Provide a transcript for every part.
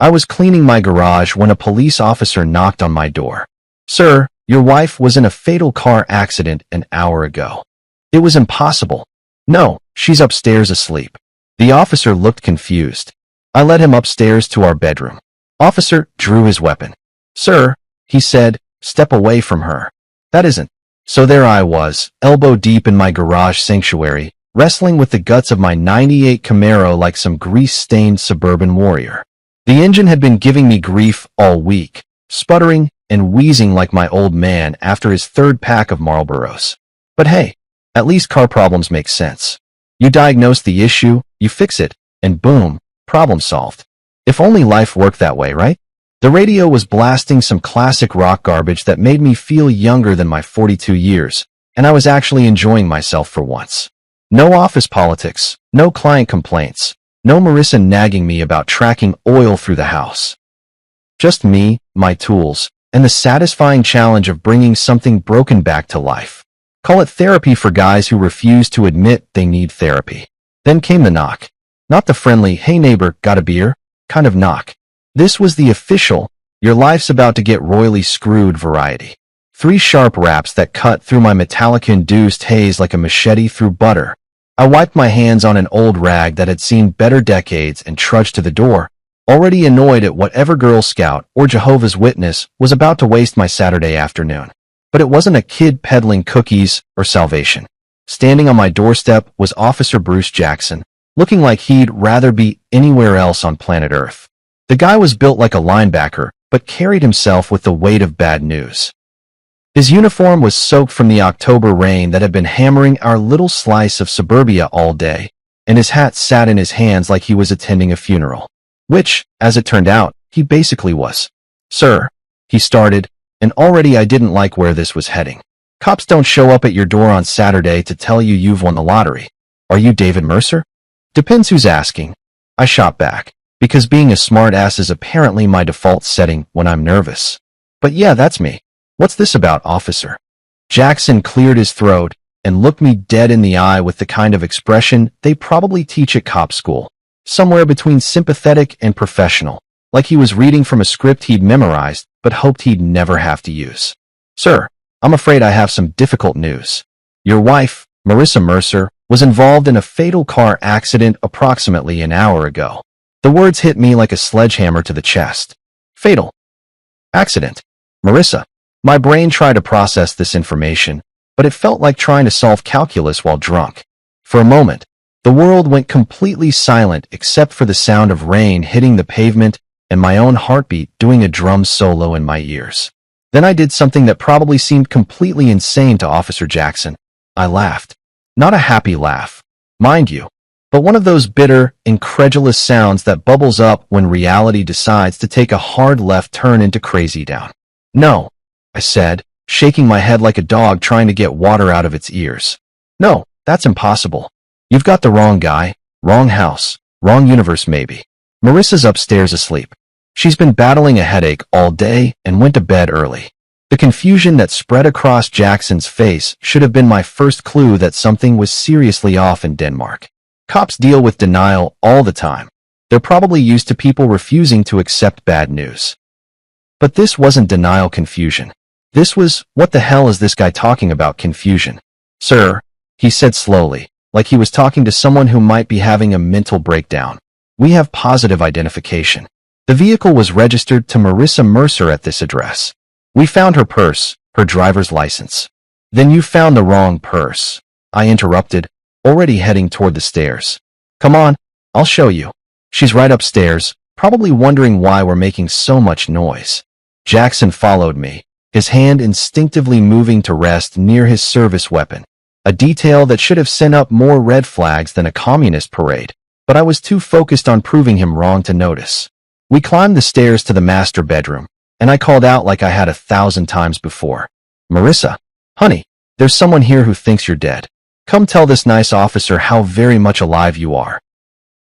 I was cleaning my garage when a police officer knocked on my door. "Sir, your wife was in a fatal car accident an hour ago." It was impossible. "No, she's upstairs asleep." The officer looked confused. I led him upstairs to our bedroom. Officer drew his weapon. "Sir," he said, "step away from her." That isn't. So there I was, elbow deep in my garage sanctuary, wrestling with the guts of my '98 Camaro like some grease-stained suburban warrior. The engine had been giving me grief all week, sputtering and wheezing like my old man after his third pack of Marlboros. But hey, at least car problems make sense. You diagnose the issue, you fix it, and boom, problem solved. If only life worked that way, right? The radio was blasting some classic rock garbage that made me feel younger than my 42 years, and I was actually enjoying myself for once. No office politics, no client complaints, no Marissa nagging me about tracking oil through the house. Just me, my tools, and the satisfying challenge of bringing something broken back to life. Call it therapy for guys who refuse to admit they need therapy. Then came the knock. Not the friendly, "Hey neighbor, got a beer?" kind of knock. This was the official, "Your life's about to get royally screwed" variety. 3 sharp raps that cut through my metallic-induced haze like a machete through butter. I wiped my hands on an old rag that had seen better decades and trudged to the door, already annoyed at whatever Girl Scout or Jehovah's Witness was about to waste my Saturday afternoon. But it wasn't a kid peddling cookies or salvation. Standing on my doorstep was Officer Bruce Jackson, looking like he'd rather be anywhere else on planet Earth. The guy was built like a linebacker, but carried himself with the weight of bad news. His uniform was soaked from the October rain that had been hammering our little slice of suburbia all day, and his hat sat in his hands like he was attending a funeral. Which, as it turned out, he basically was. "Sir," he started, and already I didn't like where this was heading. "Cops don't show up at your door on Saturday to tell you you've won the lottery. Are you David Mercer?" "Depends who's asking." I shot back, because being a smartass is apparently my default setting when I'm nervous. "But yeah, that's me. What's this about, officer?" Jackson cleared his throat and looked me dead in the eye with the kind of expression they probably teach at cop school, somewhere between sympathetic and professional, like he was reading from a script he'd memorized but hoped he'd never have to use. "Sir, I'm afraid I have some difficult news. Your wife, Marissa Mercer, was involved in a fatal car accident approximately an hour ago." The words hit me like a sledgehammer to the chest. Fatal accident. Marissa. My brain tried to process this information, but it felt like trying to solve calculus while drunk. For a moment, the world went completely silent except for the sound of rain hitting the pavement and my own heartbeat doing a drum solo in my ears. Then I did something that probably seemed completely insane to Officer Jackson. I laughed. Not a happy laugh, mind you, but one of those bitter, incredulous sounds that bubbles up when reality decides to take a hard left turn into crazy down. "No," I said, shaking my head like a dog trying to get water out of its ears. "No, that's impossible. You've got the wrong guy, wrong house, wrong universe maybe. Marissa's upstairs asleep. She's been battling a headache all day and went to bed early." The confusion that spread across Jackson's face should have been my first clue that something was seriously off in Denmark. Cops deal with denial all the time. They're probably used to people refusing to accept bad news. But this wasn't denial confusion. This was, "What the hell is this guy talking about" confusion. "Sir," he said slowly, like he was talking to someone who might be having a mental breakdown, "we have positive identification. The vehicle was registered to Marissa Mercer at this address. We found her purse, her driver's license." "Then you found the wrong purse," I interrupted, already heading toward the stairs. "Come on, I'll show you." She's right upstairs, probably wondering why we're making so much noise. Jackson followed me, his hand instinctively moving to rest near his service weapon, a detail that should have sent up more red flags than a communist parade, but I was too focused on proving him wrong to notice. We climbed the stairs to the master bedroom, and I called out like I had 1,000 times before. "Marissa, honey, there's someone here who thinks you're dead. Come tell this nice officer how very much alive you are."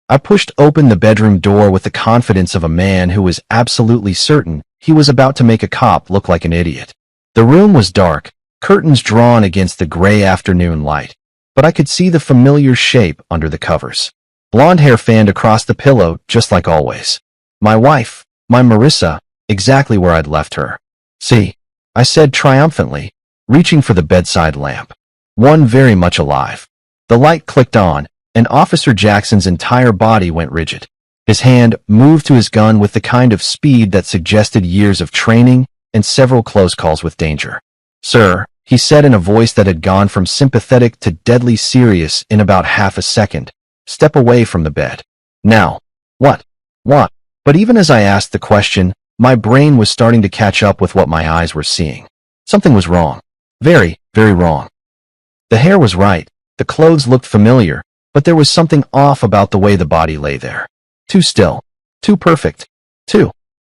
I pushed open the bedroom door with the confidence of a man who was absolutely certain he was about to make a cop look like an idiot. The room was dark, curtains drawn against the gray afternoon light, but I could see the familiar shape under the covers. Blonde hair fanned across the pillow, just like always. My wife, my Marissa, exactly where I'd left her. See, I said triumphantly, reaching for the bedside lamp. One very much alive. The light clicked on, and Officer Jackson's entire body went rigid. His hand moved to his gun with the kind of speed that suggested years of training and several close calls with danger. Sir, he said in a voice that had gone from sympathetic to deadly serious in about half a second, step away from the bed. Now, what? What? But even as I asked the question, my brain was starting to catch up with what my eyes were seeing. Something was wrong. Very, very wrong. The hair was right, the clothes looked familiar, but there was something off about the way the body lay there. Too still. Too perfect.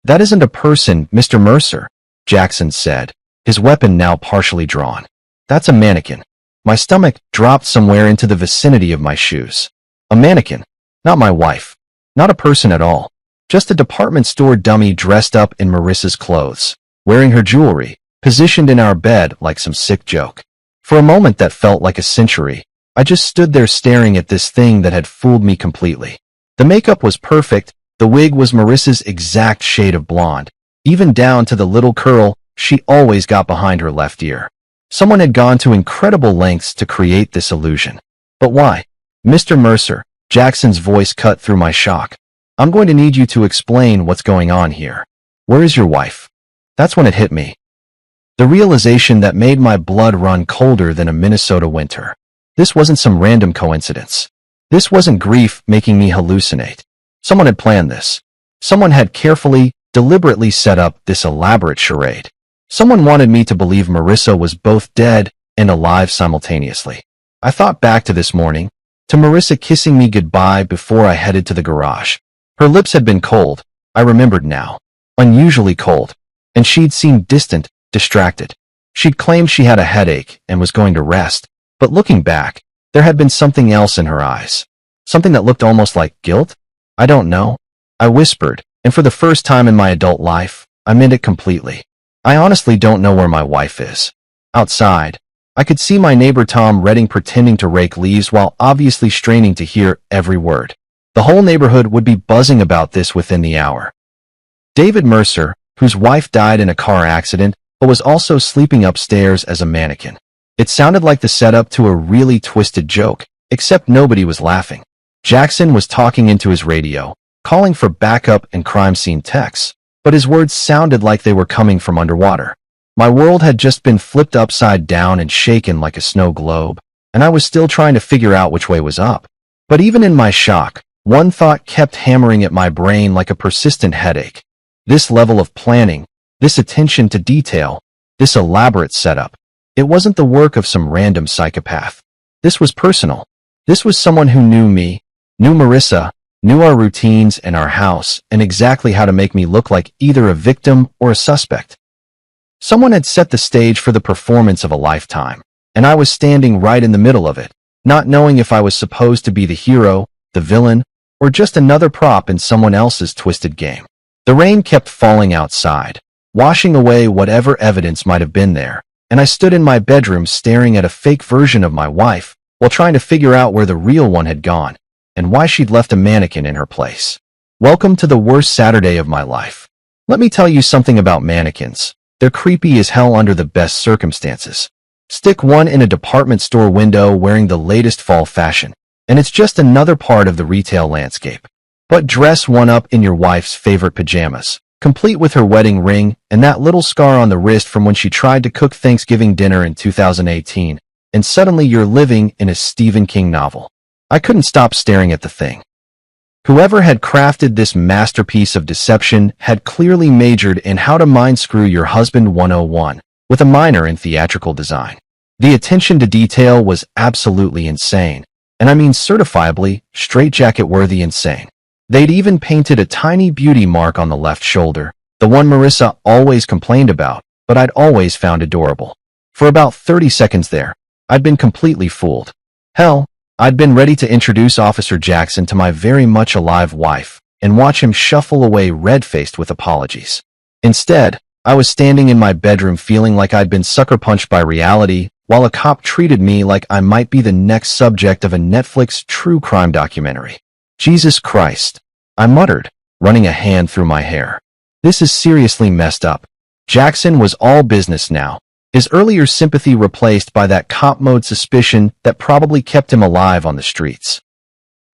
That isn't a person, Mr. Mercer, Jackson said, his weapon now partially drawn. That's a mannequin. My stomach dropped somewhere into the vicinity of my shoes. A mannequin. Not my wife. Not a person at all. Just a department store dummy dressed up in Marissa's clothes, wearing her jewelry, positioned in our bed like some sick joke. For a moment that felt like a century, I just stood there staring at this thing that had fooled me completely. The makeup was perfect, the wig was Marissa's exact shade of blonde, even down to the little curl she always got behind her left ear. Someone had gone to incredible lengths to create this illusion. But why? Mr. Mercer, Jackson's voice cut through my shock. I'm going to need you to explain what's going on here. Where is your wife? That's when it hit me. The realization that made my blood run colder than a Minnesota winter. This wasn't some random coincidence. This wasn't grief making me hallucinate. Someone had planned this. Someone had carefully, deliberately set up this elaborate charade. Someone wanted me to believe Marissa was both dead and alive simultaneously. I thought back to this morning, to Marissa kissing me goodbye before I headed to the garage. Her lips had been cold, I remembered now. Unusually cold. And she'd seemed distant, distracted. She'd claimed she had a headache and was going to rest, but looking back, there had been something else in her eyes. Something that looked almost like guilt? I don't know. I whispered, and for the first time in my adult life, I meant it completely. I honestly don't know where my wife is. Outside, I could see my neighbor Tom Redding pretending to rake leaves while obviously straining to hear every word. The whole neighborhood would be buzzing about this within the hour. David Mercer, whose wife died in a car accident, but was also sleeping upstairs as a mannequin. It sounded like the setup to a really twisted joke, except nobody was laughing. Jackson was talking into his radio, calling for backup and crime scene techs, but his words sounded like they were coming from underwater. My world had just been flipped upside down and shaken like a snow globe, and I was still trying to figure out which way was up. But even in my shock, one thought kept hammering at my brain like a persistent headache. This level of planning, this attention to detail, this elaborate setup, it wasn't the work of some random psychopath. This was personal. This was someone who knew me, knew Marissa, knew our routines and our house, and exactly how to make me look like either a victim or a suspect. Someone had set the stage for the performance of a lifetime, and I was standing right in the middle of it, not knowing if I was supposed to be the hero, the villain, or just another prop in someone else's twisted game. The rain kept falling outside, washing away whatever evidence might have been there, and I stood in my bedroom staring at a fake version of my wife while trying to figure out where the real one had gone and why she'd left a mannequin in her place. Welcome to the worst Saturday of my life. Let me tell you something about mannequins. They're creepy as hell under the best circumstances. Stick one in a department store window wearing the latest fall fashion, and it's just another part of the retail landscape. But dress one up in your wife's favorite pajamas, complete with her wedding ring and that little scar on the wrist from when she tried to cook Thanksgiving dinner in 2018, and suddenly you're living in a Stephen King novel. I couldn't stop staring at the thing. Whoever had crafted this masterpiece of deception had clearly majored in how to mind screw your husband 101, with a minor in theatrical design. The attention to detail was absolutely insane, and I mean certifiably, straitjacket-worthy insane. They'd even painted a tiny beauty mark on the left shoulder, the one Marissa always complained about, but I'd always found adorable. For about 30 seconds there, I'd been completely fooled. Hell, I'd been ready to introduce Officer Jackson to my very much alive wife and watch him shuffle away red-faced with apologies. Instead, I was standing in my bedroom feeling like I'd been sucker-punched by reality, while a cop treated me like I might be the next subject of a Netflix true crime documentary. Jesus Christ, I muttered, running a hand through my hair. This is seriously messed up. Jackson was all business now, his earlier sympathy replaced by that cop-mode suspicion that probably kept him alive on the streets.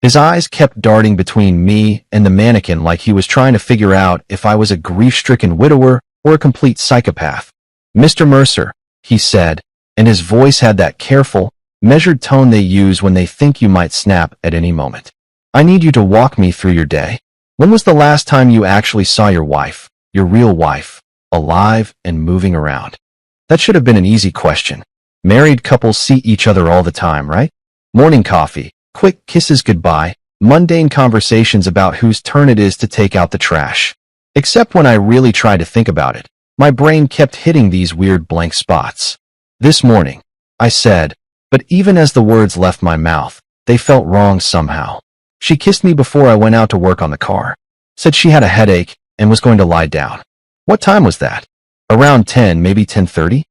His eyes kept darting between me and the mannequin like he was trying to figure out if I was a grief-stricken widower or a complete psychopath. "Mr. Mercer," he said, and his voice had that careful, measured tone they use when they think you might snap at any moment. "I need you to walk me through your day. When was the last time you actually saw your wife, your real wife, alive and moving around?" That should have been an easy question. Married couples see each other all the time, right? Morning coffee, quick kisses goodbye, mundane conversations about whose turn it is to take out the trash. Except when I really tried to think about it, my brain kept hitting these weird blank spots. "This morning," I said, but even as the words left my mouth, they felt wrong somehow. "She kissed me before I went out to work on the car. Said she had a headache and was going to lie down." What time was that? Around 10, maybe 10:30?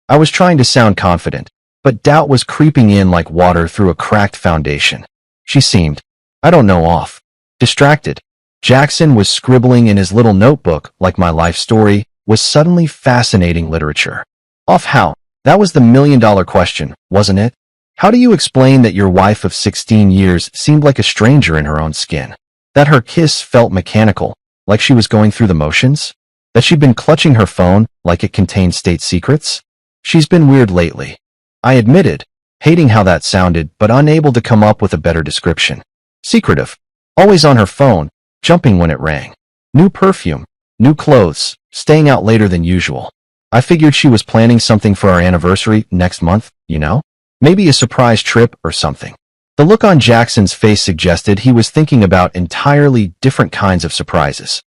I was trying to sound confident, but doubt was creeping in like water through a cracked foundation. She seemed, I don't know, off. Distracted. Jackson was scribbling in his little notebook like my life story was suddenly fascinating literature. Off how? That was the million-dollar question, wasn't it? How do you explain that your wife of 16 years seemed like a stranger in her own skin? That her kiss felt mechanical, like she was going through the motions? That she'd been clutching her phone like it contained state secrets? She's been weird lately, I admitted, hating how that sounded but unable to come up with a better description. Secretive. Always on her phone, jumping when it rang. New perfume, new clothes, staying out later than usual. I figured she was planning something for our anniversary next month, you know? Maybe a surprise trip or something. The look on Jackson's face suggested he was thinking about entirely different kinds of surprises.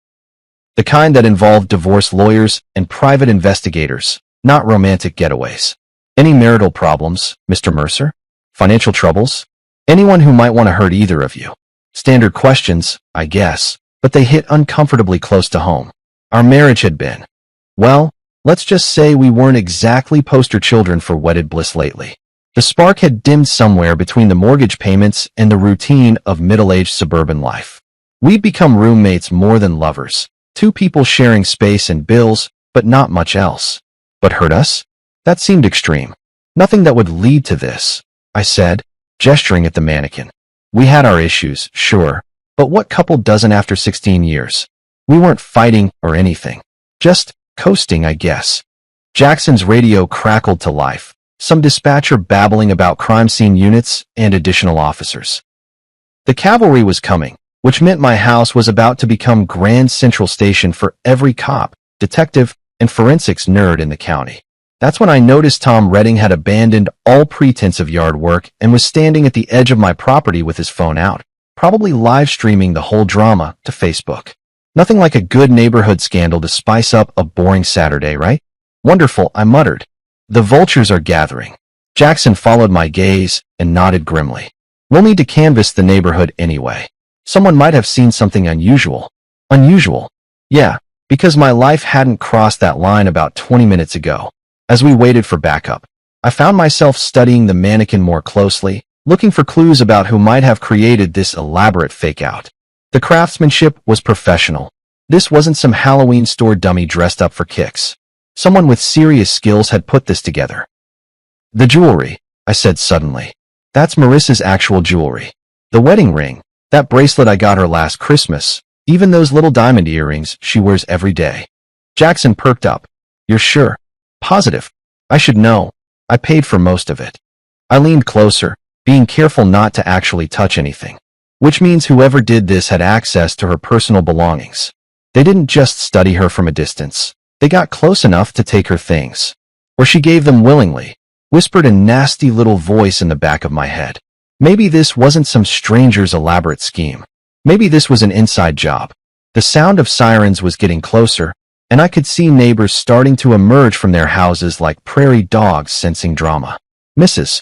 The kind that involved divorce lawyers and private investigators, not romantic getaways. Any marital problems, Mr. Mercer? Financial troubles? Anyone who might want to hurt either of you? Standard questions, I guess, but they hit uncomfortably close to home. Our marriage had been, well, let's just say we weren't exactly poster children for wedded bliss lately. The spark had dimmed somewhere between the mortgage payments and the routine of middle-aged suburban life. We'd become roommates more than lovers, two people sharing space and bills, but not much else. But hurt us? That seemed extreme. Nothing that would lead to this, I said, gesturing at the mannequin. We had our issues, sure, but what couple doesn't after 16 years? We weren't fighting or anything. Just coasting, I guess. Jackson's radio crackled to life, some dispatcher babbling about crime scene units and additional officers. The cavalry was coming, which meant my house was about to become Grand Central Station for every cop, detective, and forensics nerd in the county. That's when I noticed Tom Redding had abandoned all pretense of yard work and was standing at the edge of my property with his phone out, probably live streaming the whole drama to Facebook. Nothing like a good neighborhood scandal to spice up a boring Saturday, right? Wonderful, I muttered. The vultures are gathering. Jackson followed my gaze and nodded grimly. We'll need to canvass the neighborhood anyway. Someone might have seen something unusual. Unusual? Yeah, because my life hadn't crossed that line about 20 minutes ago. As we waited for backup, I found myself studying the mannequin more closely, looking for clues about who might have created this elaborate fake-out. The craftsmanship was professional. This wasn't some Halloween store dummy dressed up for kicks. Someone with serious skills had put this together. The jewelry, I said suddenly. That's Marissa's actual jewelry. The wedding ring, that bracelet I got her last Christmas, even those little diamond earrings she wears every day. Jackson perked up. You're sure? Positive. I should know. I paid for most of it. I leaned closer, being careful not to actually touch anything. Which means whoever did this had access to her personal belongings. They didn't just study her from a distance. They got close enough to take her things. Or she gave them willingly, whispered a nasty little voice in the back of my head. Maybe this wasn't some stranger's elaborate scheme. Maybe this was an inside job. The sound of sirens was getting closer, and I could see neighbors starting to emerge from their houses like prairie dogs sensing drama. Mrs.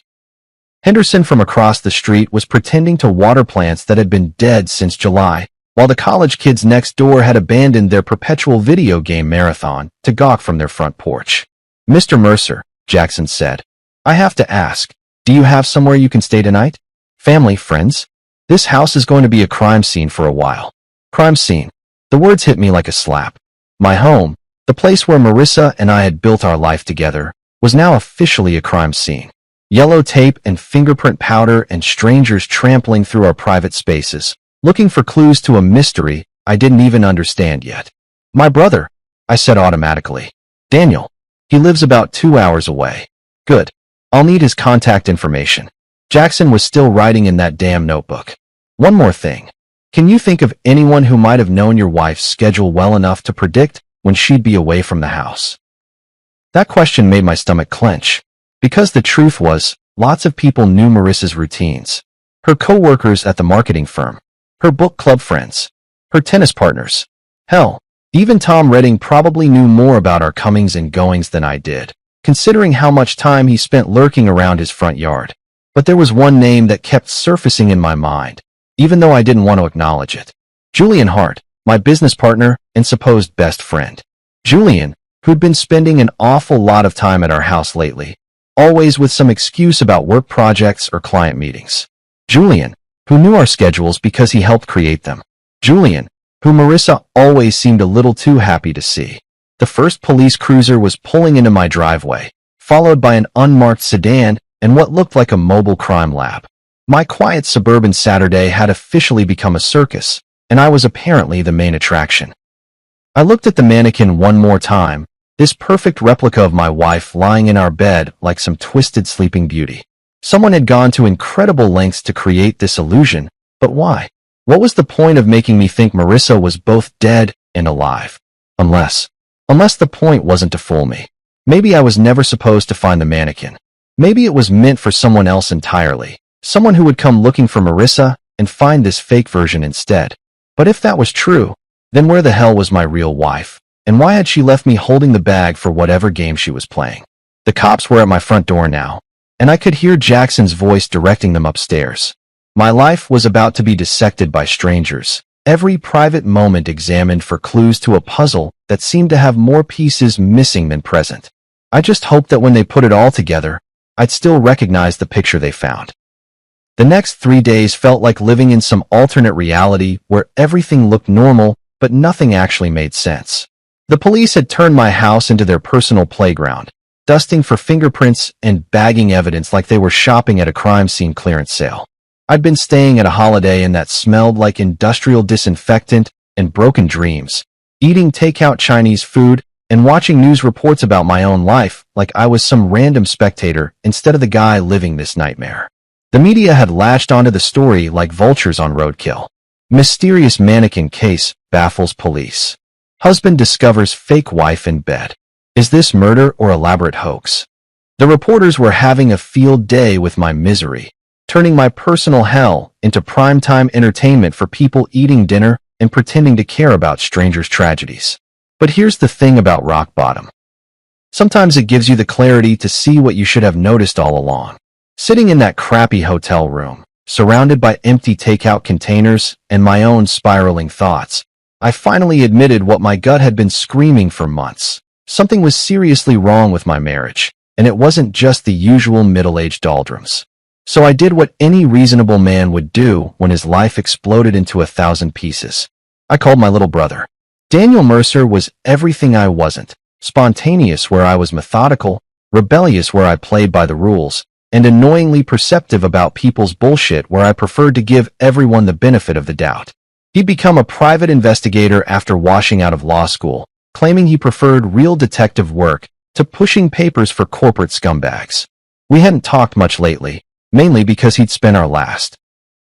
Henderson from across the street was pretending to water plants that had been dead since July, while the college kids next door had abandoned their perpetual video game marathon to gawk from their front porch. Mr. Mercer, Jackson said, I have to ask, do you have somewhere you can stay tonight? Family, friends? This house is going to be a crime scene for a while. Crime scene. The words hit me like a slap. My home, the place where Marissa and I had built our life together, was now officially a crime scene. Yellow tape and fingerprint powder and strangers trampling through our private spaces, looking for clues to a mystery I didn't even understand yet. My brother, I said automatically. Daniel. He lives about 2 hours away. Good. I'll need his contact information. Jackson was still writing in that damn notebook. One more thing. Can you think of anyone who might have known your wife's schedule well enough to predict when she'd be away from the house? That question made my stomach clench, because the truth was, lots of people knew Marissa's routines. Her co-workers at the marketing firm, her book club friends, her tennis partners. Hell, even Tom Redding probably knew more about our comings and goings than I did, considering how much time he spent lurking around his front yard. But there was one name that kept surfacing in my mind, even though I didn't want to acknowledge it. Julian Hart, my business partner and supposed best friend. Julian, who'd been spending an awful lot of time at our house lately, always with some excuse about work projects or client meetings. Julian, who knew our schedules because he helped create them. Julian, who Marissa always seemed a little too happy to see. The first police cruiser was pulling into my driveway, followed by an unmarked sedan and what looked like a mobile crime lab. My quiet suburban Saturday had officially become a circus, and I was apparently the main attraction. I looked at the mannequin one more time, this perfect replica of my wife lying in our bed like some twisted sleeping beauty. Someone had gone to incredible lengths to create this illusion, but why? What was the point of making me think Marissa was both dead and alive? Unless the point wasn't to fool me. Maybe I was never supposed to find the mannequin. Maybe it was meant for someone else entirely. Someone who would come looking for Marissa and find this fake version instead. But if that was true, then where the hell was my real wife? And why had she left me holding the bag for whatever game she was playing? The cops were at my front door now, and I could hear Jackson's voice directing them upstairs. My life was about to be dissected by strangers, every private moment examined for clues to a puzzle that seemed to have more pieces missing than present. I just hoped that when they put it all together, I'd still recognize the picture they found. The next 3 days felt like living in some alternate reality where everything looked normal, but nothing actually made sense. The police had turned my house into their personal playground, dusting for fingerprints and bagging evidence like they were shopping at a crime scene clearance sale. I'd been staying at a Holiday Inn that smelled like industrial disinfectant and broken dreams, eating takeout Chinese food and watching news reports about my own life like I was some random spectator instead of the guy living this nightmare. The media had latched onto the story like vultures on roadkill. Mysterious mannequin case baffles police. Husband discovers fake wife in bed. Is this murder or elaborate hoax? The reporters were having a field day with my misery, turning my personal hell into primetime entertainment for people eating dinner and pretending to care about strangers' tragedies. But here's the thing about rock bottom. Sometimes it gives you the clarity to see what you should have noticed all along. Sitting in that crappy hotel room, surrounded by empty takeout containers and my own spiraling thoughts, I finally admitted what my gut had been screaming for months. Something was seriously wrong with my marriage, and it wasn't just the usual middle-aged doldrums. So I did what any reasonable man would do when his life exploded into 1,000 pieces. I called my little brother. Daniel Mercer was everything I wasn't, spontaneous where I was methodical, rebellious where I played by the rules, and annoyingly perceptive about people's bullshit where I preferred to give everyone the benefit of the doubt. He'd become a private investigator after washing out of law school, claiming he preferred real detective work to pushing papers for corporate scumbags. We hadn't talked much lately, mainly because he'd spent our last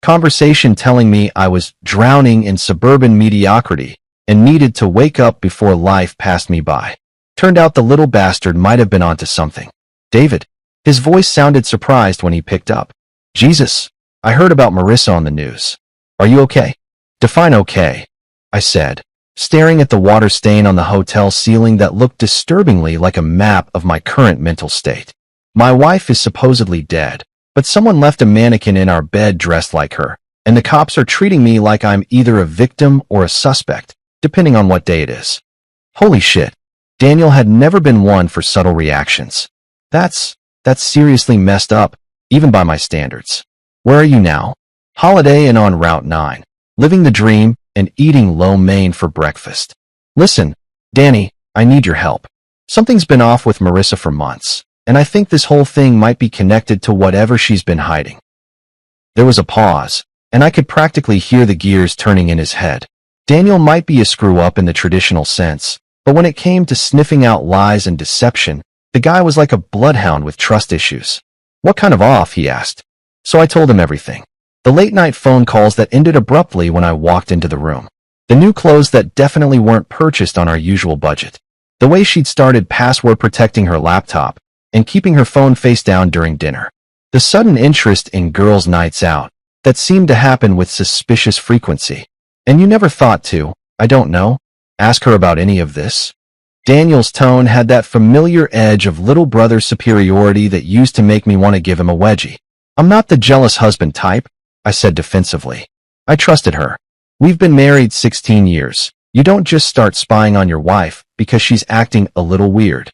conversation telling me I was drowning in suburban mediocrity and needed to wake up before life passed me by. Turned out the little bastard might have been onto something. David. His voice sounded surprised when he picked up. Jesus, I heard about Marissa on the news. Are you okay? Define okay, I said, staring at the water stain on the hotel ceiling that looked disturbingly like a map of my current mental state. My wife is supposedly dead, but someone left a mannequin in our bed dressed like her, and the cops are treating me like I'm either a victim or a suspect, depending on what day it is. Holy shit. Daniel had never been one for subtle reactions. That's seriously messed up, even by my standards. Where are you now? Holiday Inn on Route 9. Living the dream, and eating lo mein for breakfast. Listen, Danny, I need your help. Something's been off with Marissa for months, and I think this whole thing might be connected to whatever she's been hiding. There was a pause, and I could practically hear the gears turning in his head. Daniel might be a screw-up in the traditional sense, but when it came to sniffing out lies and deception, the guy was like a bloodhound with trust issues. What kind of off, he asked. So I told him everything. The late-night phone calls that ended abruptly when I walked into the room. The new clothes that definitely weren't purchased on our usual budget. The way she'd started password protecting her laptop and keeping her phone face down during dinner. The sudden interest in girls' nights out that seemed to happen with suspicious frequency. And you never thought to, I don't know, ask her about any of this? Daniel's tone had that familiar edge of little brother superiority that used to make me want to give him a wedgie. I'm not the jealous husband type, I said defensively. I trusted her. We've been married 16 years. You don't just start spying on your wife because she's acting a little weird.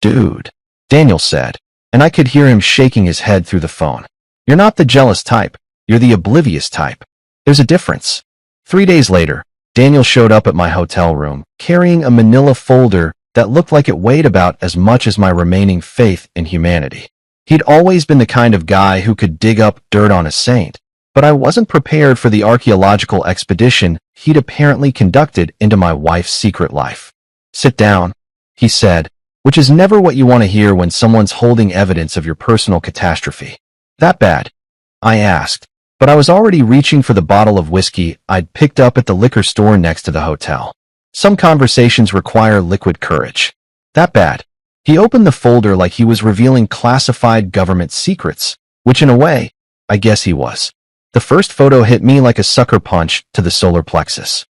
Dude, Daniel said, and I could hear him shaking his head through the phone. You're not the jealous type. You're the oblivious type. There's a difference. 3 days later, Daniel showed up at my hotel room, carrying a manila folder that looked like it weighed about as much as my remaining faith in humanity. He'd always been the kind of guy who could dig up dirt on a saint, but I wasn't prepared for the archaeological expedition he'd apparently conducted into my wife's secret life. Sit down, he said, which is never what you want to hear when someone's holding evidence of your personal catastrophe. That bad? I asked, but I was already reaching for the bottle of whiskey I'd picked up at the liquor store next to the hotel. Some conversations require liquid courage. That bad? He opened the folder like he was revealing classified government secrets, which in a way, I guess he was. The first photo hit me like a sucker punch to the solar plexus.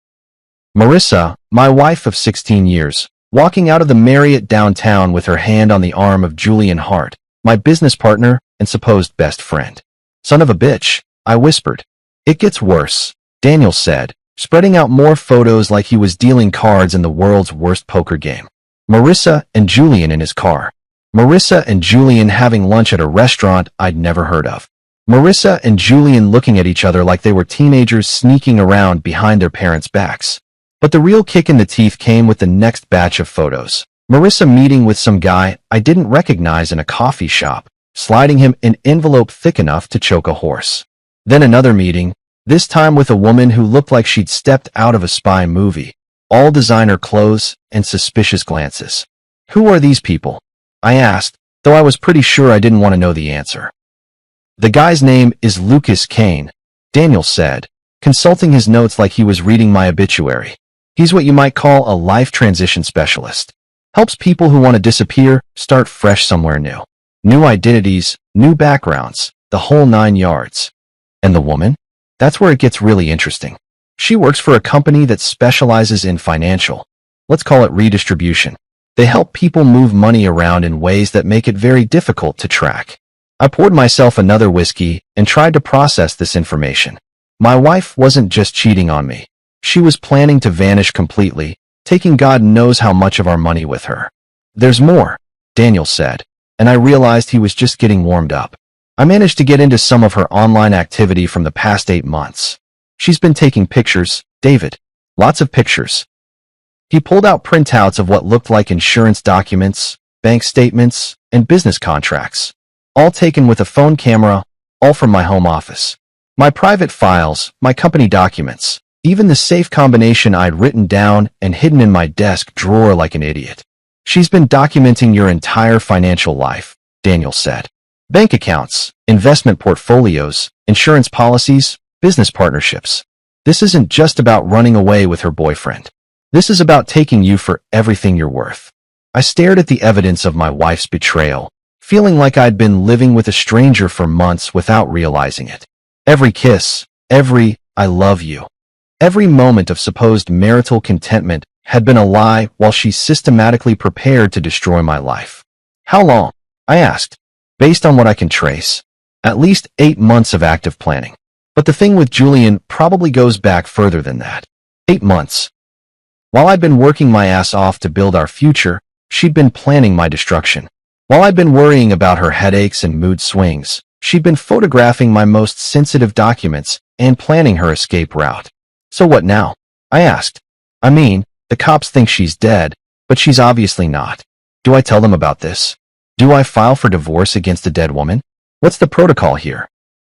Marissa, my wife of 16 years, walking out of the Marriott downtown with her hand on the arm of Julian Hart, my business partner and supposed best friend. Son of a bitch, I whispered. It gets worse, Daniel said, spreading out more photos like he was dealing cards in the world's worst poker game. Marissa and Julian in his car. Marissa and Julian having lunch at a restaurant I'd never heard of. Marissa and Julian looking at each other like they were teenagers sneaking around behind their parents' backs. But the real kick in the teeth came with the next batch of photos. Marissa meeting with some guy I didn't recognize in a coffee shop, sliding him an envelope thick enough to choke a horse. Then another meeting, this time with a woman who looked like she'd stepped out of a spy movie, all designer clothes and suspicious glances. Who are these people? I asked, though I was pretty sure I didn't want to know the answer. The guy's name is Lucas Kane, Daniel said, consulting his notes like he was reading my obituary. He's what you might call a life transition specialist. Helps people who want to disappear start fresh somewhere new. New identities, new backgrounds, the whole 9 yards. And the woman? That's where it gets really interesting. She works for a company that specializes in financial, let's call it redistribution. They help people move money around in ways that make it very difficult to track. I poured myself another whiskey and tried to process this information. My wife wasn't just cheating on me. She was planning to vanish completely, taking God knows how much of our money with her. There's more, Daniel said, and I realized he was just getting warmed up. I managed to get into some of her online activity from the past 8 months. She's been taking pictures, David. Lots of pictures. He pulled out printouts of what looked like insurance documents, bank statements, and business contracts. All taken with a phone camera, all from my home office. My private files, my company documents, even the safe combination I'd written down and hidden in my desk drawer like an idiot. She's been documenting your entire financial life, Daniel said. Bank accounts, investment portfolios, insurance policies, business partnerships. This isn't just about running away with her boyfriend. This is about taking you for everything you're worth. I stared at the evidence of my wife's betrayal, feeling like I'd been living with a stranger for months without realizing it. Every kiss, every "I love you," every moment of supposed marital contentment had been a lie while she systematically prepared to destroy my life. How long? I asked. Based on what I can trace, at least 8 months of active planning. But the thing with Julian probably goes back further than that. 8 months. While I'd been working my ass off to build our future, she'd been planning my destruction. While I'd been worrying about her headaches and mood swings, she'd been photographing my most sensitive documents and planning her escape route. So what now? I asked. I mean, the cops think she's dead, but she's obviously not. Do I tell them about this? Do I file for divorce against a dead woman? What's the protocol here?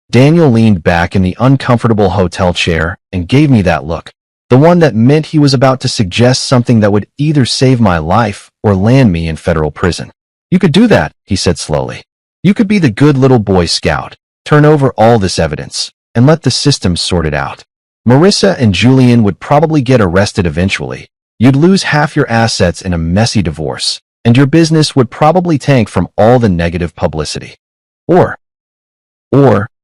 Daniel leaned back in the uncomfortable hotel chair and gave me that look. The one that meant he was about to suggest something that would either save my life or land me in federal prison. You could do that, he said slowly. You could be the good little Boy Scout, turn over all this evidence, and let the system sort it out. Marissa and Julian would probably get arrested eventually. You'd lose half your assets in a messy divorce, and your business would probably tank from all the negative publicity. Or,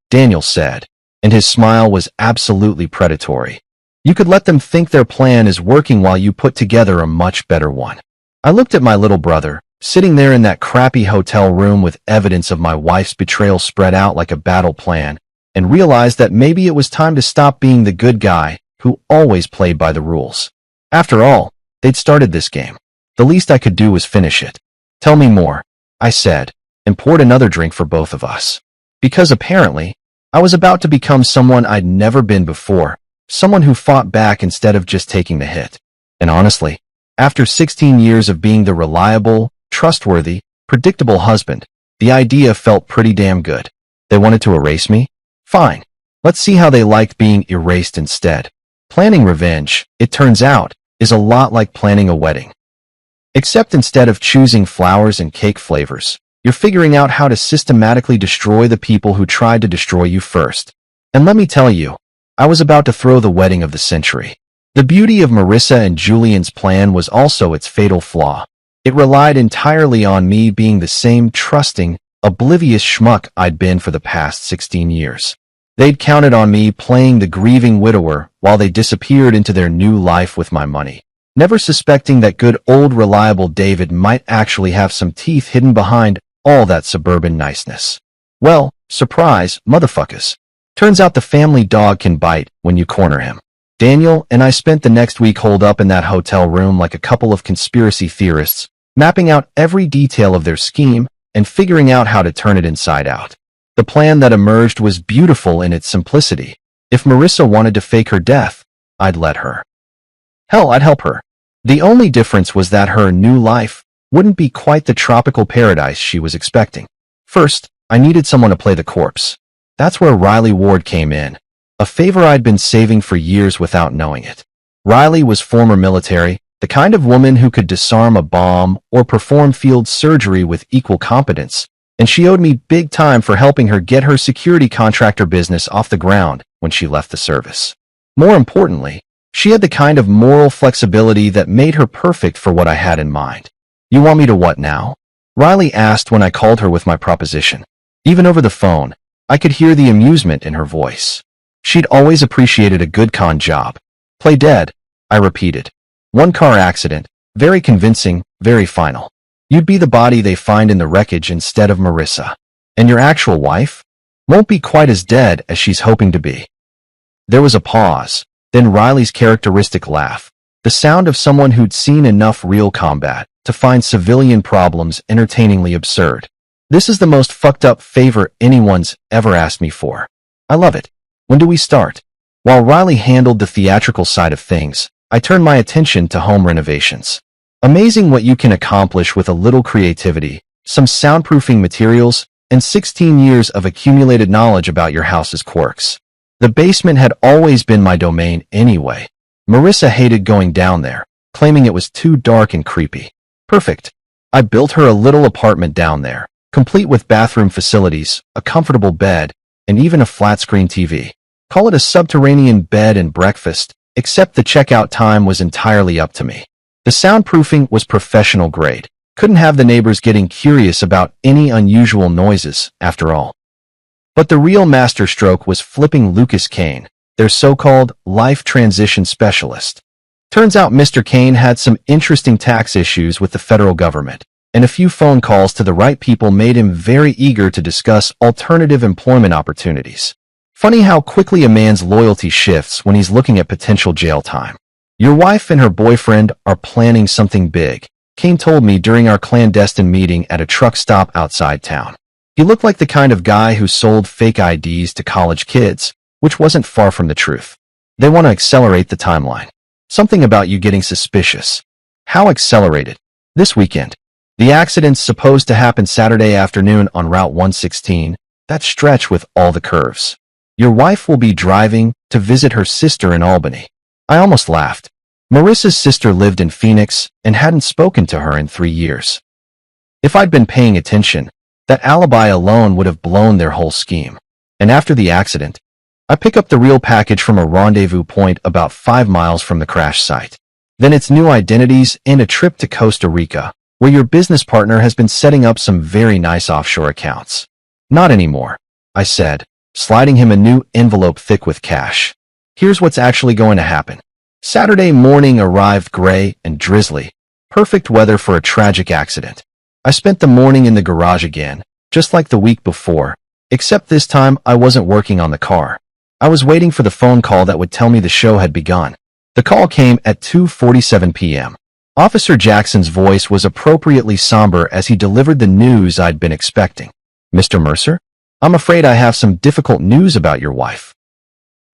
Daniel said, and his smile was absolutely predatory. You could let them think their plan is working while you put together a much better one. I looked at my little brother, sitting there in that crappy hotel room with evidence of my wife's betrayal spread out like a battle plan, and realized that maybe it was time to stop being the good guy who always played by the rules. After all, they'd started this game. The least I could do was finish it. Tell me more, I said, and poured another drink for both of us. Because apparently, I was about to become someone I'd never been before, someone who fought back instead of just taking the hit. And honestly, after 16 years of being the reliable, trustworthy, predictable husband, the idea felt pretty damn good. They wanted to erase me? Fine. Let's see how they liked being erased instead. Planning revenge, it turns out, is a lot like planning a wedding. Except instead of choosing flowers and cake flavors, you're figuring out how to systematically destroy the people who tried to destroy you first. And let me tell you, I was about to throw the wedding of the century. The beauty of Marissa and Julian's plan was also its fatal flaw. It relied entirely on me being the same trusting, oblivious schmuck I'd been for the past 16 years. They'd counted on me playing the grieving widower while they disappeared into their new life with my money, never suspecting that good old reliable David might actually have some teeth hidden behind all that suburban niceness. Well, surprise, motherfuckers. Turns out the family dog can bite when you corner him. Daniel and I spent the next week holed up in that hotel room like a couple of conspiracy theorists, mapping out every detail of their scheme and figuring out how to turn it inside out. The plan that emerged was beautiful in its simplicity. If Marissa wanted to fake her death, I'd let her. Hell, I'd help her. The only difference was that her new life wouldn't be quite the tropical paradise she was expecting. First, I needed someone to play the corpse. That's where Riley Ward came in, a favor I'd been saving for years without knowing it. Riley was former military, the kind of woman who could disarm a bomb or perform field surgery with equal competence, and she owed me big time for helping her get her security contractor business off the ground when she left the service. More importantly, she had the kind of moral flexibility that made her perfect for what I had in mind. You want me to what now? Riley asked when I called her with my proposition. Even over the phone, I could hear the amusement in her voice. She'd always appreciated a good con job. Play dead, I repeated. One car accident, very convincing, very final. You'd be the body they find in the wreckage instead of Marissa. And your actual wife? Won't be quite as dead as she's hoping to be. There was a pause, then Riley's characteristic laugh, the sound of someone who'd seen enough real combat to find civilian problems entertainingly absurd. This is the most fucked up favor anyone's ever asked me for. I love it. When do we start? While Riley handled the theatrical side of things, I turned my attention to home renovations. Amazing what you can accomplish with a little creativity, some soundproofing materials, and 16 years of accumulated knowledge about your house's quirks. The basement had always been my domain anyway. Marissa hated going down there, claiming it was too dark and creepy. Perfect. I built her a little apartment down there, complete with bathroom facilities, a comfortable bed, and even a flat-screen TV. Call it a subterranean bed and breakfast, except the checkout time was entirely up to me. The soundproofing was professional grade. Couldn't have the neighbors getting curious about any unusual noises, after all. But the real masterstroke was flipping Lucas Kane, their so-called life transition specialist. Turns out Mr. Kane had some interesting tax issues with the federal government, and a few phone calls to the right people made him very eager to discuss alternative employment opportunities. Funny how quickly a man's loyalty shifts when he's looking at potential jail time. Your wife and her boyfriend are planning something big, Kane told me during our clandestine meeting at a truck stop outside town. He looked like the kind of guy who sold fake IDs to college kids, which wasn't far from the truth. They want to accelerate the timeline. Something about you getting suspicious. How accelerated? This weekend. The accident's supposed to happen Saturday afternoon on Route 116, that stretch with all the curves. Your wife will be driving to visit her sister in Albany. I almost laughed. Marissa's sister lived in Phoenix and hadn't spoken to her in 3 years. If I'd been paying attention, that alibi alone would have blown their whole scheme. And after the accident, I pick up the real package from a rendezvous point about 5 miles from the crash site. Then it's new identities and a trip to Costa Rica, where your business partner has been setting up some very nice offshore accounts. Not anymore, I said, sliding him a new envelope thick with cash. Here's what's actually going to happen. Saturday morning arrived gray and drizzly, perfect weather for a tragic accident. I spent the morning in the garage again, just like the week before, except this time I wasn't working on the car. I was waiting for the phone call that would tell me the show had begun. The call came at 2:47 p.m. Officer Jackson's voice was appropriately somber as he delivered the news I'd been expecting. Mr. Mercer? I'm afraid I have some difficult news about your wife.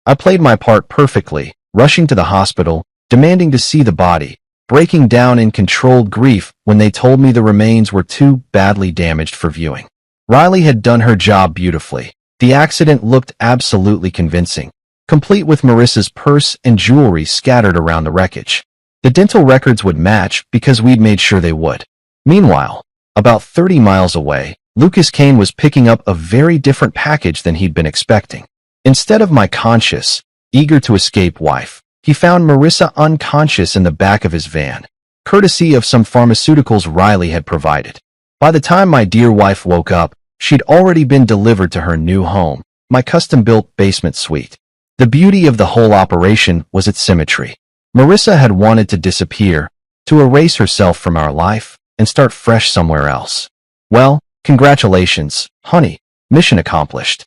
I played my part perfectly, rushing to the hospital, demanding to see the body, breaking down in controlled grief when they told me the remains were too badly damaged for viewing. Riley had done her job beautifully. The accident looked absolutely convincing, complete with Marissa's purse and jewelry scattered around the wreckage. The dental records would match because we'd made sure they would. Meanwhile, about 30 miles away, Lucas Kane was picking up a very different package than he'd been expecting. Instead of my conscious, eager to escape wife, he found Marissa unconscious in the back of his van, courtesy of some pharmaceuticals Riley had provided. By the time my dear wife woke up, she'd already been delivered to her new home, my custom-built basement suite. The beauty of the whole operation was its symmetry. Marissa had wanted to disappear, to erase herself from our life, and start fresh somewhere else. Well, congratulations, honey, mission accomplished.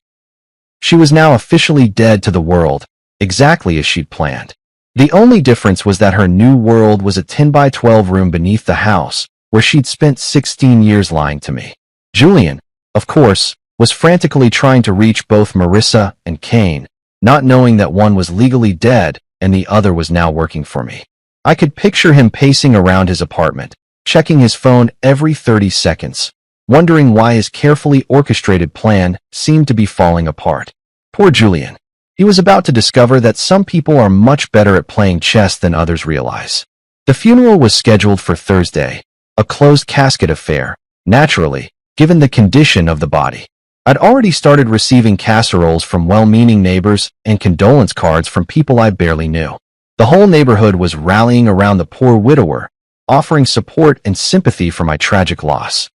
She was now officially dead to the world, exactly as she'd planned. The only difference was that her new world was a 10-by-12 room beneath the house, where she'd spent 16 years lying to me. Julian, of course, was frantically trying to reach both Marissa and Kane, not knowing that one was legally dead and the other was now working for me. I could picture him pacing around his apartment, checking his phone every 30 seconds, wondering why his carefully orchestrated plan seemed to be falling apart. Poor Julian. He was about to discover that some people are much better at playing chess than others realize. The funeral was scheduled for Thursday, a closed casket affair, naturally, given the condition of the body. I'd already started receiving casseroles from well-meaning neighbors and condolence cards from people I barely knew. The whole neighborhood was rallying around the poor widower, offering support and sympathy for my tragic loss.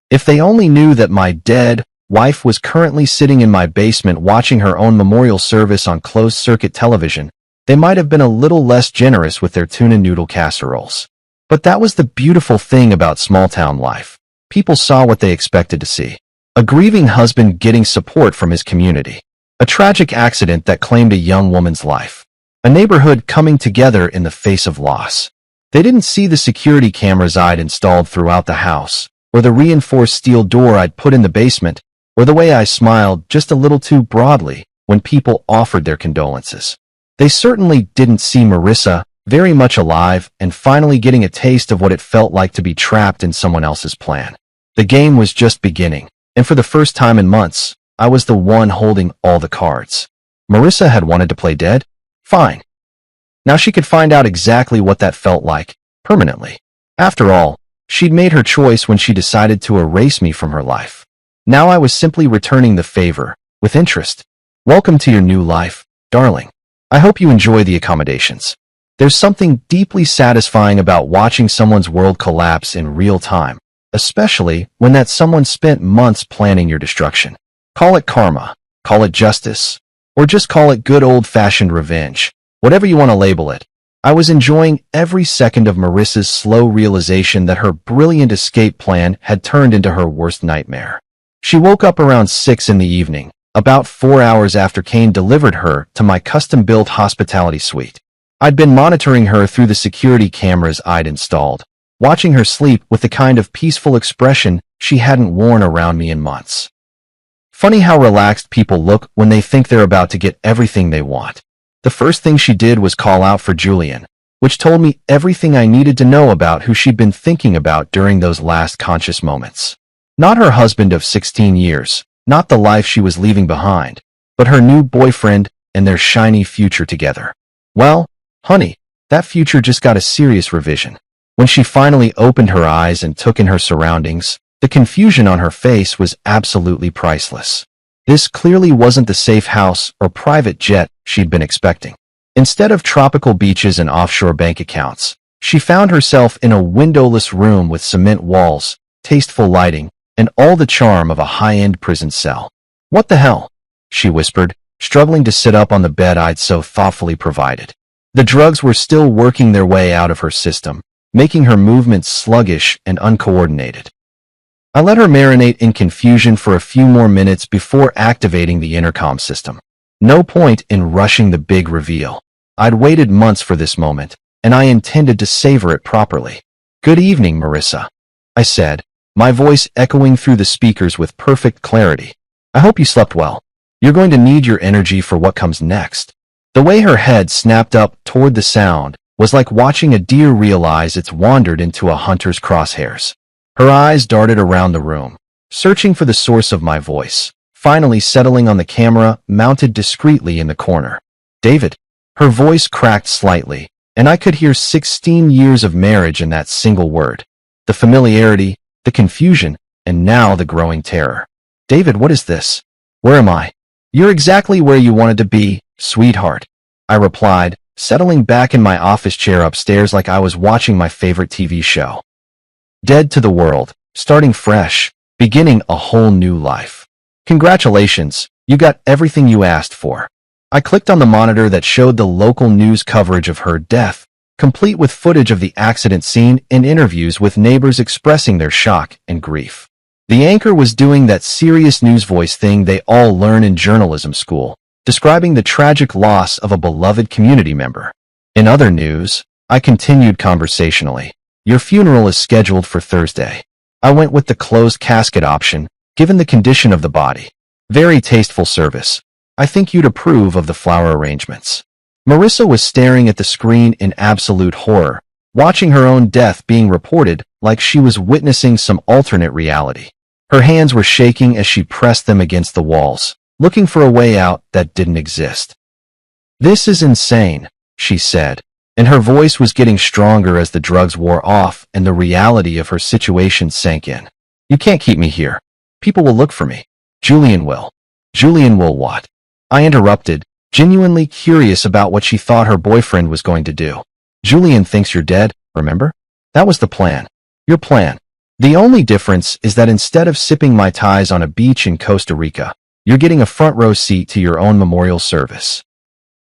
If they only knew that my dead wife was currently sitting in my basement watching her own memorial service on closed-circuit television, they might have been a little less generous with their tuna noodle casseroles. But that was the beautiful thing about small-town life. People saw what they expected to see. A grieving husband getting support from his community. A tragic accident that claimed a young woman's life. A neighborhood coming together in the face of loss. They didn't see the security cameras I'd installed throughout the house, or the reinforced steel door I'd put in the basement, or the way I smiled just a little too broadly when people offered their condolences. They certainly didn't see Marissa, very much alive and finally getting a taste of what it felt like to be trapped in someone else's plan. The game was just beginning, and for the first time in months, I was the one holding all the cards. Marissa had wanted to play dead? Fine. Now she could find out exactly what that felt like, permanently. After all, she'd made her choice when she decided to erase me from her life. Now I was simply returning the favor, with interest. Welcome to your new life, darling. I hope you enjoy the accommodations. There's something deeply satisfying about watching someone's world collapse in real time, especially when that someone spent months planning your destruction. Call it karma, call it justice, or just call it good old-fashioned revenge, whatever you want to label it. I was enjoying every second of Marissa's slow realization that her brilliant escape plan had turned into her worst nightmare. She woke up around 6 in the evening, about 4 hours after Kane delivered her to my custom-built hospitality suite. I'd been monitoring her through the security cameras I'd installed, watching her sleep with the kind of peaceful expression she hadn't worn around me in months. Funny how relaxed people look when they think they're about to get everything they want. The first thing she did was call out for Julian, which told me everything I needed to know about who she'd been thinking about during those last conscious moments. Not her husband of 16 years, not the life she was leaving behind, but her new boyfriend and their shiny future together. Well, honey, that future just got a serious revision. When she finally opened her eyes and took in her surroundings, the confusion on her face was absolutely priceless. This clearly wasn't the safe house or private jet she'd been expecting. Instead of tropical beaches and offshore bank accounts, she found herself in a windowless room with cement walls, tasteful lighting, and all the charm of a high-end prison cell. "What the hell?" she whispered, struggling to sit up on the bed I'd so thoughtfully provided. The drugs were still working their way out of her system, making her movements sluggish and uncoordinated. I let her marinate in confusion for a few more minutes before activating the intercom system. No point in rushing the big reveal. I'd waited months for this moment, and I intended to savor it properly. "Good evening, Marissa," I said, my voice echoing through the speakers with perfect clarity. "I hope you slept well. You're going to need your energy for what comes next." The way her head snapped up toward the sound was like watching a deer realize it's wandered into a hunter's crosshairs. Her eyes darted around the room, searching for the source of my voice, finally settling on the camera mounted discreetly in the corner. "David." Her voice cracked slightly, and I could hear 16 years of marriage in that single word. The familiarity, the confusion, and now the growing terror. "David, what is this? Where am I?" "You're exactly where you wanted to be, sweetheart," I replied, settling back in my office chair upstairs like I was watching my favorite TV show. Dead to the world, starting fresh, beginning a whole new life. "Congratulations, you got everything you asked for." I clicked on the monitor that showed the local news coverage of her death, complete with footage of the accident scene and interviews with neighbors expressing their shock and grief. The anchor was doing that serious news voice thing they all learn in journalism school, describing the tragic loss of a beloved community member. In other news, I continued conversationally. "Your funeral is scheduled for Thursday." I went with the closed casket option, given the condition of the body. "Very tasteful service. I think you'd approve of the flower arrangements." Marissa was staring at the screen in absolute horror, watching her own death being reported like she was witnessing some alternate reality. Her hands were shaking as she pressed them against the walls, looking for a way out that didn't exist. "This is insane," she said, and her voice was getting stronger as the drugs wore off and the reality of her situation sank in. "You can't keep me here. People will look for me." "Julian will." "Julian will what?" I interrupted, genuinely curious about what she thought her boyfriend was going to do. "Julian thinks you're dead, remember? That was the plan. Your plan. The only difference is that instead of sipping Mai Tais on a beach in Costa Rica, you're getting a front row seat to your own memorial service."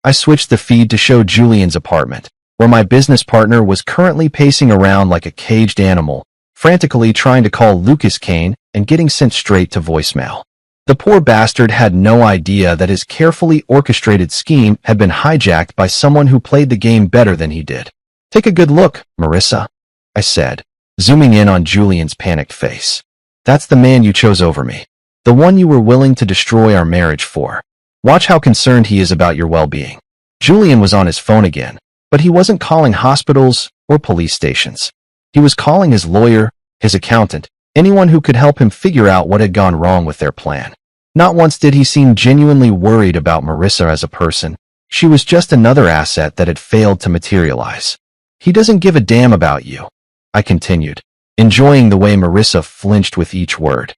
I switched the feed to show Julian's apartment, where my business partner was currently pacing around like a caged animal, frantically trying to call Lucas Kane and getting sent straight to voicemail. The poor bastard had no idea that his carefully orchestrated scheme had been hijacked by someone who played the game better than he did. "Take a good look, Marissa," I said, zooming in on Julian's panicked face. "That's the man you chose over me. The one you were willing to destroy our marriage for. Watch how concerned he is about your well-being." Julian was on his phone again, but he wasn't calling hospitals or police stations. He was calling his lawyer, his accountant, anyone who could help him figure out what had gone wrong with their plan. Not once did he seem genuinely worried about Marissa as a person. She was just another asset that had failed to materialize. "He doesn't give a damn about you," I continued, enjoying the way Marissa flinched with each word.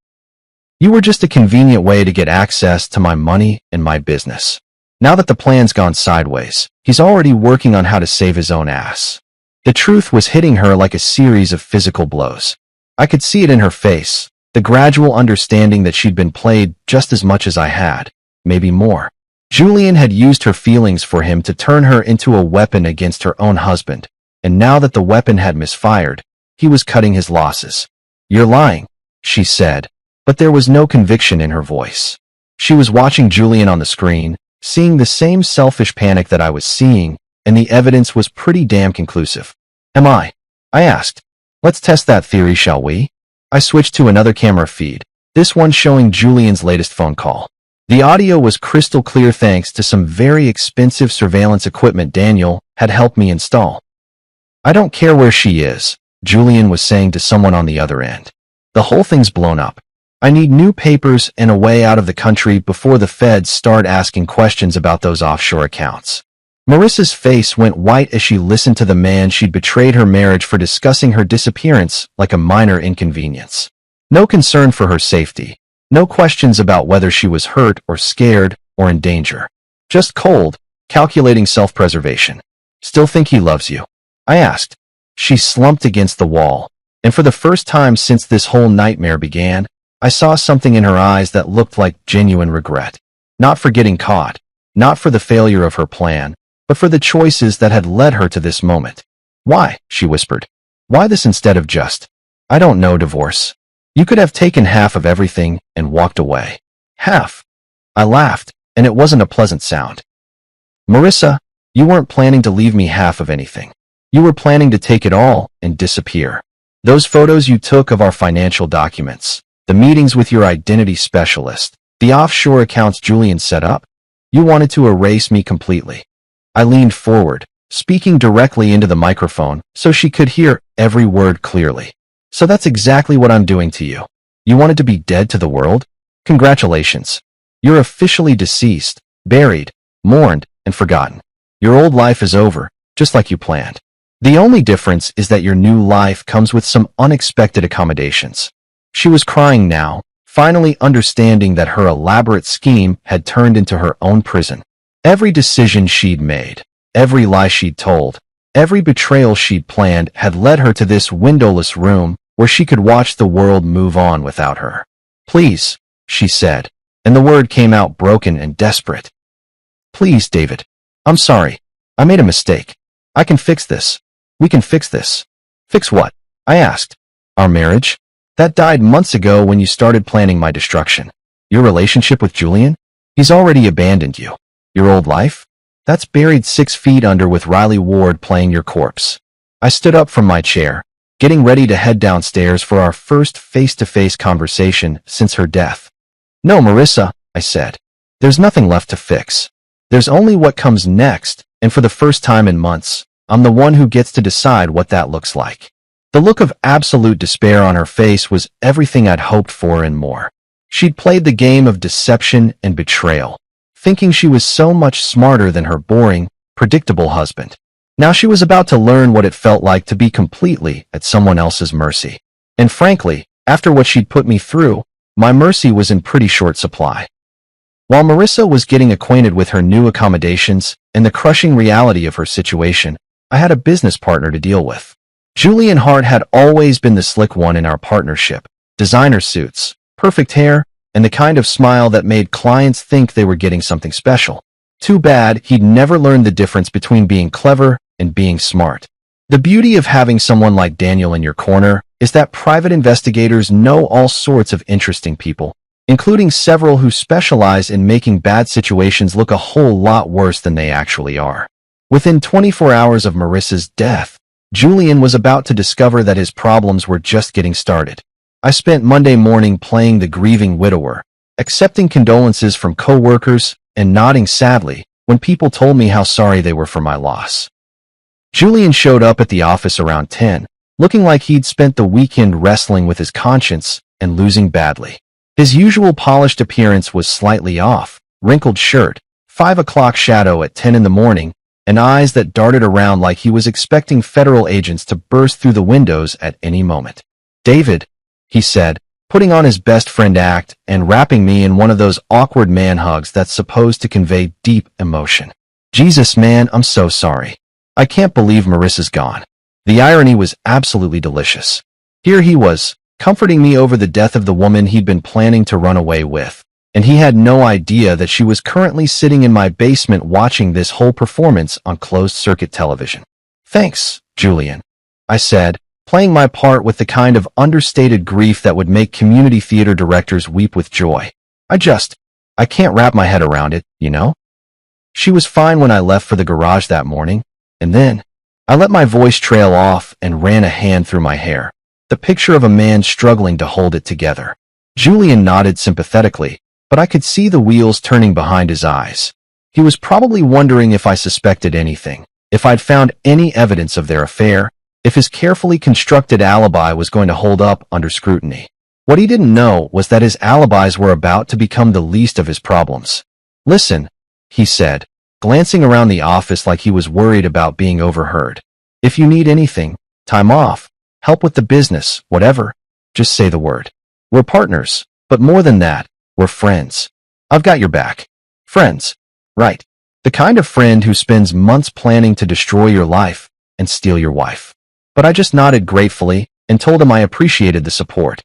"You were just a convenient way to get access to my money and my business. Now that the plan's gone sideways, he's already working on how to save his own ass." The truth was hitting her like a series of physical blows. I could see it in her face, the gradual understanding that she'd been played just as much as I had, maybe more. Julian had used her feelings for him to turn her into a weapon against her own husband, and now that the weapon had misfired, he was cutting his losses. "You're lying," she said, but there was no conviction in her voice. She was watching Julian on the screen, seeing the same selfish panic that I was seeing, and the evidence was pretty damn conclusive. "Am I?" I asked. "Let's test that theory, shall we?" I switched to another camera feed, this one showing Julian's latest phone call. The audio was crystal clear thanks to some very expensive surveillance equipment Daniel had helped me install. "I don't care where she is," Julian was saying to someone on the other end. "The whole thing's blown up. I need new papers and a way out of the country before the feds start asking questions about those offshore accounts." Marissa's face went white as she listened to the man she'd betrayed her marriage for discussing her disappearance like a minor inconvenience. No concern for her safety. No questions about whether she was hurt or scared or in danger. Just cold, calculating self-preservation. "Still think he loves you?" I asked. She slumped against the wall, and for the first time since this whole nightmare began, I saw something in her eyes that looked like genuine regret. Not for getting caught, not for the failure of her plan, but for the choices that had led her to this moment. "Why?" she whispered. "Why this instead of just, I don't know, divorce? You could have taken half of everything and walked away." "Half?" I laughed, and it wasn't a pleasant sound. "Marissa, you weren't planning to leave me half of anything. You were planning to take it all and disappear. Those photos you took of our financial documents, the meetings with your identity specialist, the offshore accounts Julian set up, you wanted to erase me completely." I leaned forward, speaking directly into the microphone so she could hear every word clearly. "So that's exactly what I'm doing to you. You wanted to be dead to the world? Congratulations. You're officially deceased, buried, mourned, and forgotten. Your old life is over, just like you planned. The only difference is that your new life comes with some unexpected accommodations." She was crying now, finally understanding that her elaborate scheme had turned into her own prison. Every decision she'd made, every lie she'd told, every betrayal she'd planned had led her to this windowless room where she could watch the world move on without her. "Please," she said, and the word came out broken and desperate. "Please, David. I'm sorry. I made a mistake. I can fix this. We can fix this." "Fix what?" I asked. "Our marriage? That died months ago when you started planning my destruction. Your relationship with Julian? He's already abandoned you. Your old life? That's buried 6 feet under with Riley Ward playing your corpse." I stood up from my chair, getting ready to head downstairs for our first face-to-face conversation since her death. "No, Marissa," I said. "There's nothing left to fix. There's only what comes next, and for the first time in months, I'm the one who gets to decide what that looks like." The look of absolute despair on her face was everything I'd hoped for and more. She'd played the game of deception and betrayal, thinking she was so much smarter than her boring, predictable husband. Now she was about to learn what it felt like to be completely at someone else's mercy. And frankly, after what she'd put me through, my mercy was in pretty short supply. While Marissa was getting acquainted with her new accommodations and the crushing reality of her situation, I had a business partner to deal with. Julian Hart had always been the slick one in our partnership. Designer suits, perfect hair, and the kind of smile that made clients think they were getting something special. Too bad he'd never learned the difference between being clever and being smart. The beauty of having someone like Daniel in your corner is that private investigators know all sorts of interesting people, including several who specialize in making bad situations look a whole lot worse than they actually are. Within 24 hours of Marissa's death, Julian was about to discover that his problems were just getting started. I spent Monday morning playing the grieving widower, accepting condolences from coworkers and nodding sadly when people told me how sorry they were for my loss. Julian showed up at the office around 10, looking like he'd spent the weekend wrestling with his conscience and losing badly. His usual polished appearance was slightly off, wrinkled shirt, 5 o'clock shadow at 10 in the morning, and eyes that darted around like he was expecting federal agents to burst through the windows at any moment. "David," he said, putting on his best friend act and wrapping me in one of those awkward man hugs that's supposed to convey deep emotion. "Jesus, man, I'm so sorry. I can't believe Marissa's gone." The irony was absolutely delicious. Here he was, comforting me over the death of the woman he'd been planning to run away with, and he had no idea that she was currently sitting in my basement watching this whole performance on closed-circuit television. "Thanks, Julian," I said, playing my part with the kind of understated grief that would make community theater directors weep with joy. I can't wrap my head around it, you know?" She was fine when I left for the garage that morning, and then I let my voice trail off and ran a hand through my hair, the picture of a man struggling to hold it together. Julian nodded sympathetically, but I could see the wheels turning behind his eyes. He was probably wondering if I suspected anything, if I'd found any evidence of their affair, if his carefully constructed alibi was going to hold up under scrutiny. What he didn't know was that his alibis were about to become the least of his problems. "Listen," he said, glancing around the office like he was worried about being overheard. "If you need anything, time off, help with the business, whatever, just say the word. We're partners, but more than that, we're friends. I've got your back." Friends. Right. The kind of friend who spends months planning to destroy your life and steal your wife. But I just nodded gratefully and told him I appreciated the support.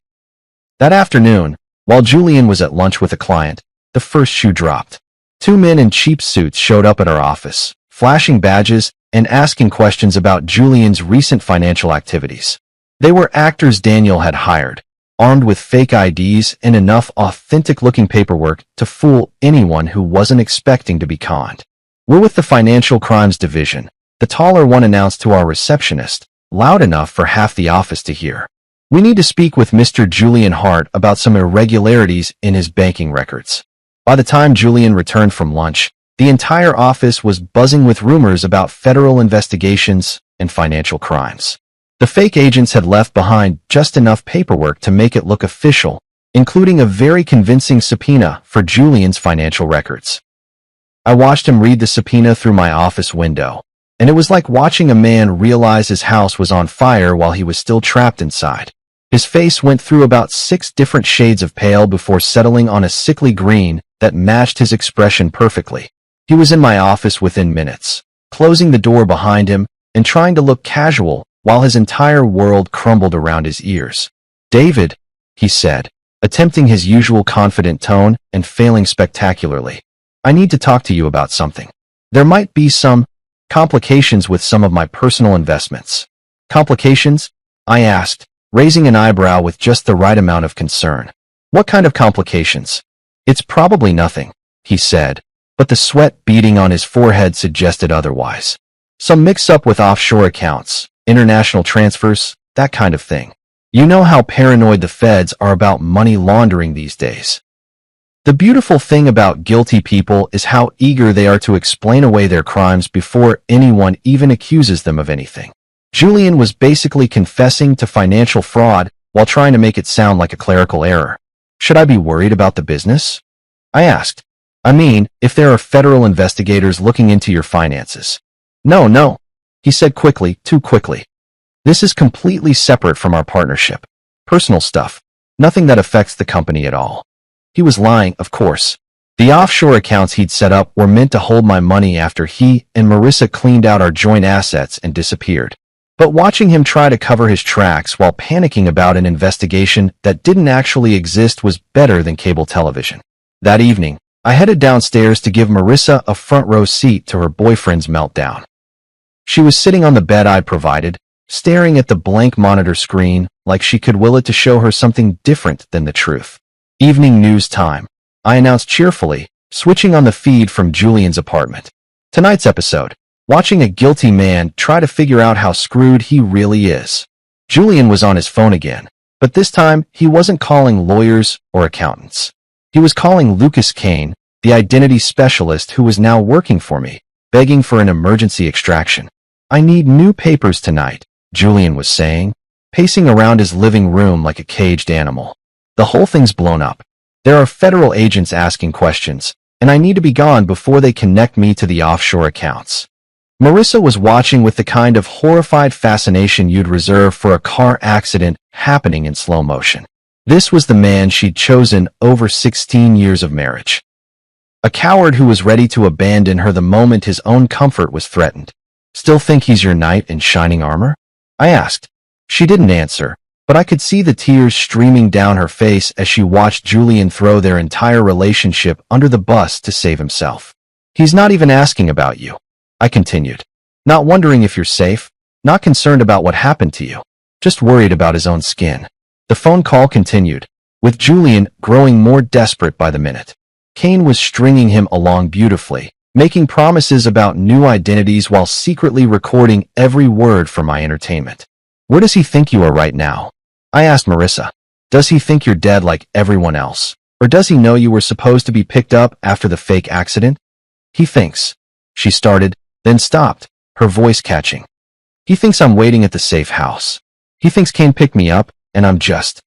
That afternoon, while Julian was at lunch with a client, the first shoe dropped. Two men in cheap suits showed up at our office, flashing badges and asking questions about Julian's recent financial activities. They were actors Daniel had hired, armed with fake IDs and enough authentic-looking paperwork to fool anyone who wasn't expecting to be conned. "We're with the Financial Crimes Division," the taller one announced to our receptionist, loud enough for half the office to hear. "We need to speak with Mr. Julian Hart about some irregularities in his banking records." By the time Julian returned from lunch, the entire office was buzzing with rumors about federal investigations and financial crimes. The fake agents had left behind just enough paperwork to make it look official, including a very convincing subpoena for Julian's financial records. I watched him read the subpoena through my office window, and it was like watching a man realize his house was on fire while he was still trapped inside. His face went through about 6 different shades of pale before settling on a sickly green that matched his expression perfectly. He was in my office within minutes, closing the door behind him and trying to look casual while his entire world crumbled around his ears. "David," he said, attempting his usual confident tone and failing spectacularly, "I need to talk to you about something. There might be some complications with some of my personal investments." "Complications?" I asked, raising an eyebrow with just the right amount of concern. "What kind of complications?" "It's probably nothing," he said, but the sweat beading on his forehead suggested otherwise. "Some mix-up with offshore accounts, international transfers, that kind of thing. You know how paranoid the feds are about money laundering these days. The beautiful thing about guilty people is how eager they are to explain away their crimes before anyone even accuses them of anything." Julian was basically confessing to financial fraud while trying to make it sound like a clerical error. "Should I be worried about the business?" I asked. "I mean, if there are federal investigators looking into your finances." No, he said quickly, too quickly. "This is completely separate from our partnership. Personal stuff. Nothing that affects the company at all." He was lying, of course. The offshore accounts he'd set up were meant to hold my money after he and Marissa cleaned out our joint assets and disappeared. But watching him try to cover his tracks while panicking about an investigation that didn't actually exist was better than cable television. That evening, I headed downstairs to give Marissa a front-row seat to her boyfriend's meltdown. She was sitting on the bed I'd provided, staring at the blank monitor screen like she could will it to show her something different than the truth. "Evening news time," I announced cheerfully, switching on the feed from Julian's apartment. Tonight's episode, watching a guilty man try to figure out how screwed he really is. Julian was on his phone again, but this time he wasn't calling lawyers or accountants. He was calling Lucas Kane, the identity specialist who was now working for me, begging for an emergency extraction. "I need new papers tonight," Julian was saying, pacing around his living room like a caged animal. "The whole thing's blown up. There are federal agents asking questions, and I need to be gone before they connect me to the offshore accounts." Marissa was watching with the kind of horrified fascination you'd reserve for a car accident happening in slow motion. This was the man she'd chosen over 16 years of marriage. A coward who was ready to abandon her the moment his own comfort was threatened. "Still think he's your knight in shining armor?" I asked. She didn't answer, but I could see the tears streaming down her face as she watched Julian throw their entire relationship under the bus to save himself. "He's not even asking about you," I continued. "Not wondering if you're safe, not concerned about what happened to you, just worried about his own skin." The phone call continued, with Julian growing more desperate by the minute. Kane was stringing him along beautifully, making promises about new identities while secretly recording every word for my entertainment. "Where does he think you are right now?" I asked Marissa. "Does he think you're dead like everyone else?" Or does he know you were supposed to be picked up after the fake accident? He thinks. She started, then stopped, her voice catching. He thinks I'm waiting at the safe house. He thinks Kane picked me up, and I'm just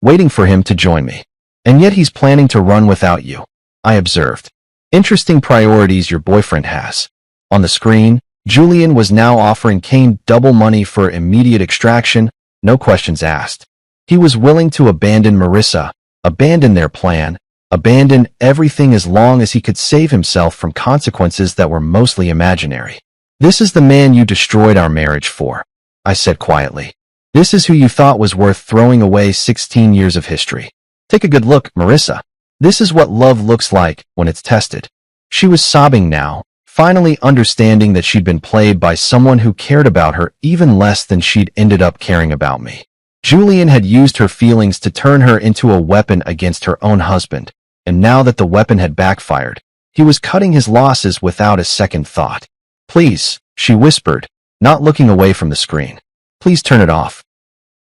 waiting for him to join me. And yet he's planning to run without you, I observed. Interesting priorities your boyfriend has. On the screen, Julian was now offering Kane double money for immediate extraction, no questions asked. He was willing to abandon Marissa, abandon their plan, abandon everything as long as he could save himself from consequences that were mostly imaginary. This is the man you destroyed our marriage for, I said quietly. This is who you thought was worth throwing away 16 years of history. Take a good look, Marissa. This is what love looks like when it's tested. She was sobbing now, finally understanding that she'd been played by someone who cared about her even less than she'd ended up caring about me. Julian had used her feelings to turn her into a weapon against her own husband, and now that the weapon had backfired, he was cutting his losses without a second thought. Please, she whispered, not looking away from the screen. Please turn it off.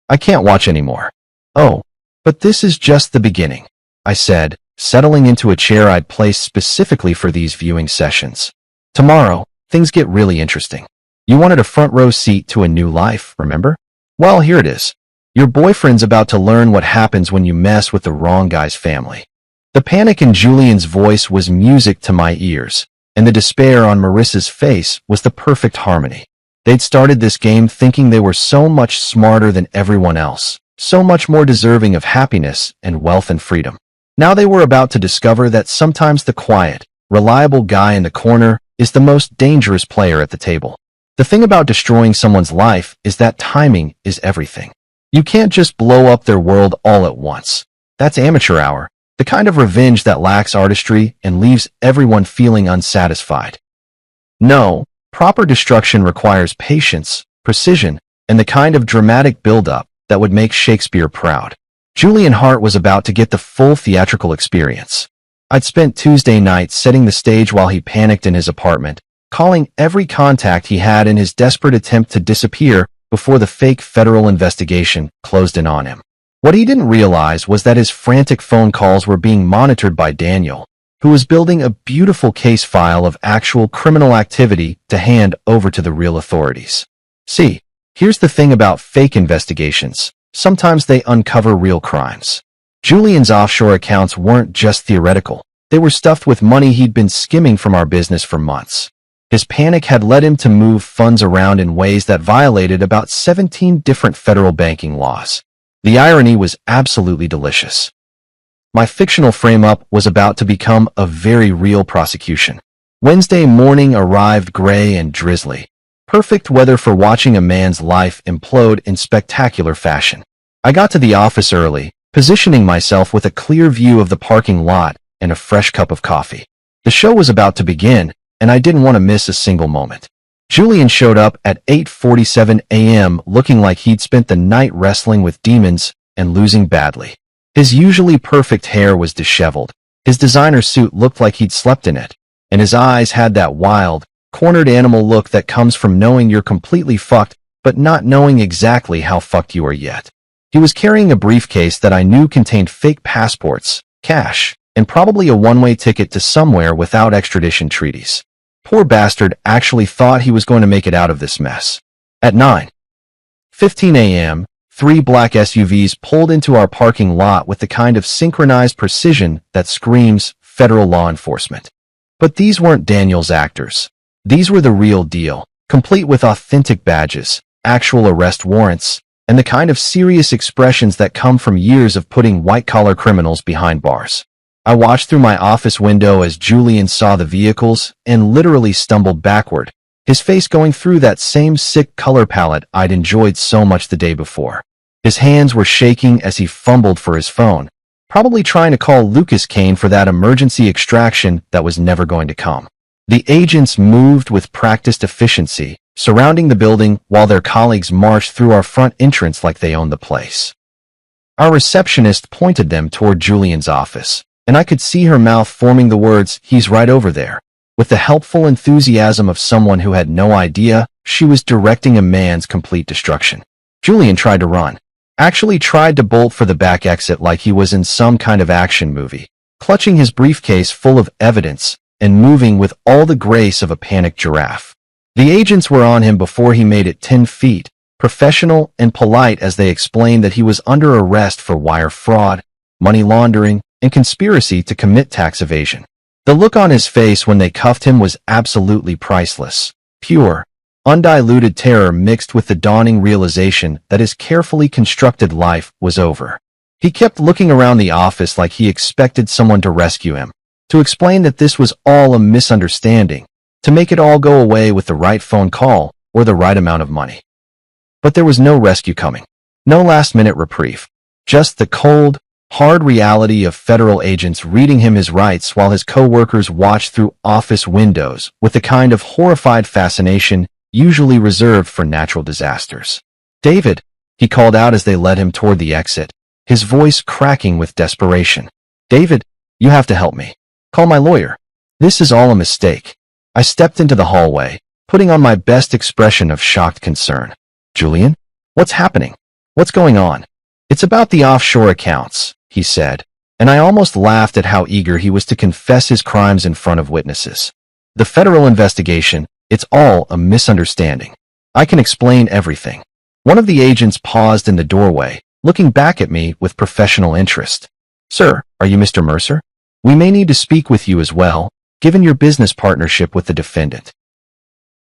I can't watch anymore. Oh, but this is just the beginning, I said, settling into a chair I'd placed specifically for these viewing sessions. Tomorrow, things get really interesting. You wanted a front row seat to a new life, remember? Well, here it is. Your boyfriend's about to learn what happens when you mess with the wrong guy's family. The panic in Julian's voice was music to my ears, and the despair on Marissa's face was the perfect harmony. They'd started this game thinking they were so much smarter than everyone else, so much more deserving of happiness and wealth and freedom. Now they were about to discover that sometimes the quiet, reliable guy in the corner is the most dangerous player at the table. The thing about destroying someone's life is that timing is everything. You can't just blow up their world all at once. That's amateur hour, the kind of revenge that lacks artistry and leaves everyone feeling unsatisfied. No, proper destruction requires patience, precision, and the kind of dramatic build-up that would make Shakespeare proud. Julian Hart was about to get the full theatrical experience. I'd spent Tuesday night setting the stage while he panicked in his apartment, calling every contact he had in his desperate attempt to disappear before the fake federal investigation closed in on him. What he didn't realize was that his frantic phone calls were being monitored by Daniel, who was building a beautiful case file of actual criminal activity to hand over to the real authorities. See, here's the thing about fake investigations. Sometimes they uncover real crimes. Julian's offshore accounts weren't just theoretical. They were stuffed with money he'd been skimming from our business for months. His panic had led him to move funds around in ways that violated about 17 different federal banking laws. The irony was absolutely delicious. My fictional frame-up was about to become a very real prosecution. Wednesday morning arrived gray and drizzly. Perfect weather for watching a man's life implode in spectacular fashion. I got to the office early, positioning myself with a clear view of the parking lot and a fresh cup of coffee. The show was about to begin, and I didn't want to miss a single moment. Julian showed up at 8:47 a.m. looking like he'd spent the night wrestling with demons and losing badly. His usually perfect hair was disheveled, his designer suit looked like he'd slept in it, and his eyes had that wild, cornered animal look that comes from knowing you're completely fucked but not knowing exactly how fucked you are yet. He was carrying a briefcase that I knew contained fake passports, cash, and probably a one-way ticket to somewhere without extradition treaties. Poor bastard actually thought he was going to make it out of this mess. At 9:15 a.m., 3 black SUVs pulled into our parking lot with the kind of synchronized precision that screams federal law enforcement. But these weren't Daniel's actors. These were the real deal, complete with authentic badges, actual arrest warrants, and the kind of serious expressions that come from years of putting white-collar criminals behind bars. I watched through my office window as Julian saw the vehicles and literally stumbled backward, his face going through that same sick color palette I'd enjoyed so much the day before. His hands were shaking as he fumbled for his phone, probably trying to call Lucas Kane for that emergency extraction that was never going to come. The agents moved with practiced efficiency, surrounding the building while their colleagues marched through our front entrance like they owned the place. Our receptionist pointed them toward Julian's office, and I could see her mouth forming the words, "He's right over there," with the helpful enthusiasm of someone who had no idea she was directing a man's complete destruction. Julian tried to run. actually tried to bolt for the back exit like he was in some kind of action movie, clutching his briefcase full of evidence and moving with all the grace of a panicked giraffe. The agents were on him before he made it 10 feet, professional and polite as they explained that he was under arrest for wire fraud, money laundering, and conspiracy to commit tax evasion. The look on his face when they cuffed him was absolutely priceless. Pure, undiluted terror mixed with the dawning realization that his carefully constructed life was over. He kept looking around the office like he expected someone to rescue him, to explain that this was all a misunderstanding, to make it all go away with the right phone call or the right amount of money. But there was no rescue coming. No last-minute reprieve. Just the cold, hard reality of federal agents reading him his rights while his co-workers watched through office windows with the kind of horrified fascination usually reserved for natural disasters. "David," he called out as they led him toward the exit, his voice cracking with desperation. "David, you have to help me. Call my lawyer. This is all a mistake." I stepped into the hallway, putting on my best expression of shocked concern. "Julian? What's happening? What's going on?" "It's about the offshore accounts," he said, and I almost laughed at how eager he was to confess his crimes in front of witnesses. "The federal investigation, it's all a misunderstanding. I can explain everything." One of the agents paused in the doorway, looking back at me with professional interest. "Sir, are you Mr. Mercer? We may need to speak with you as well, given your business partnership with the defendant."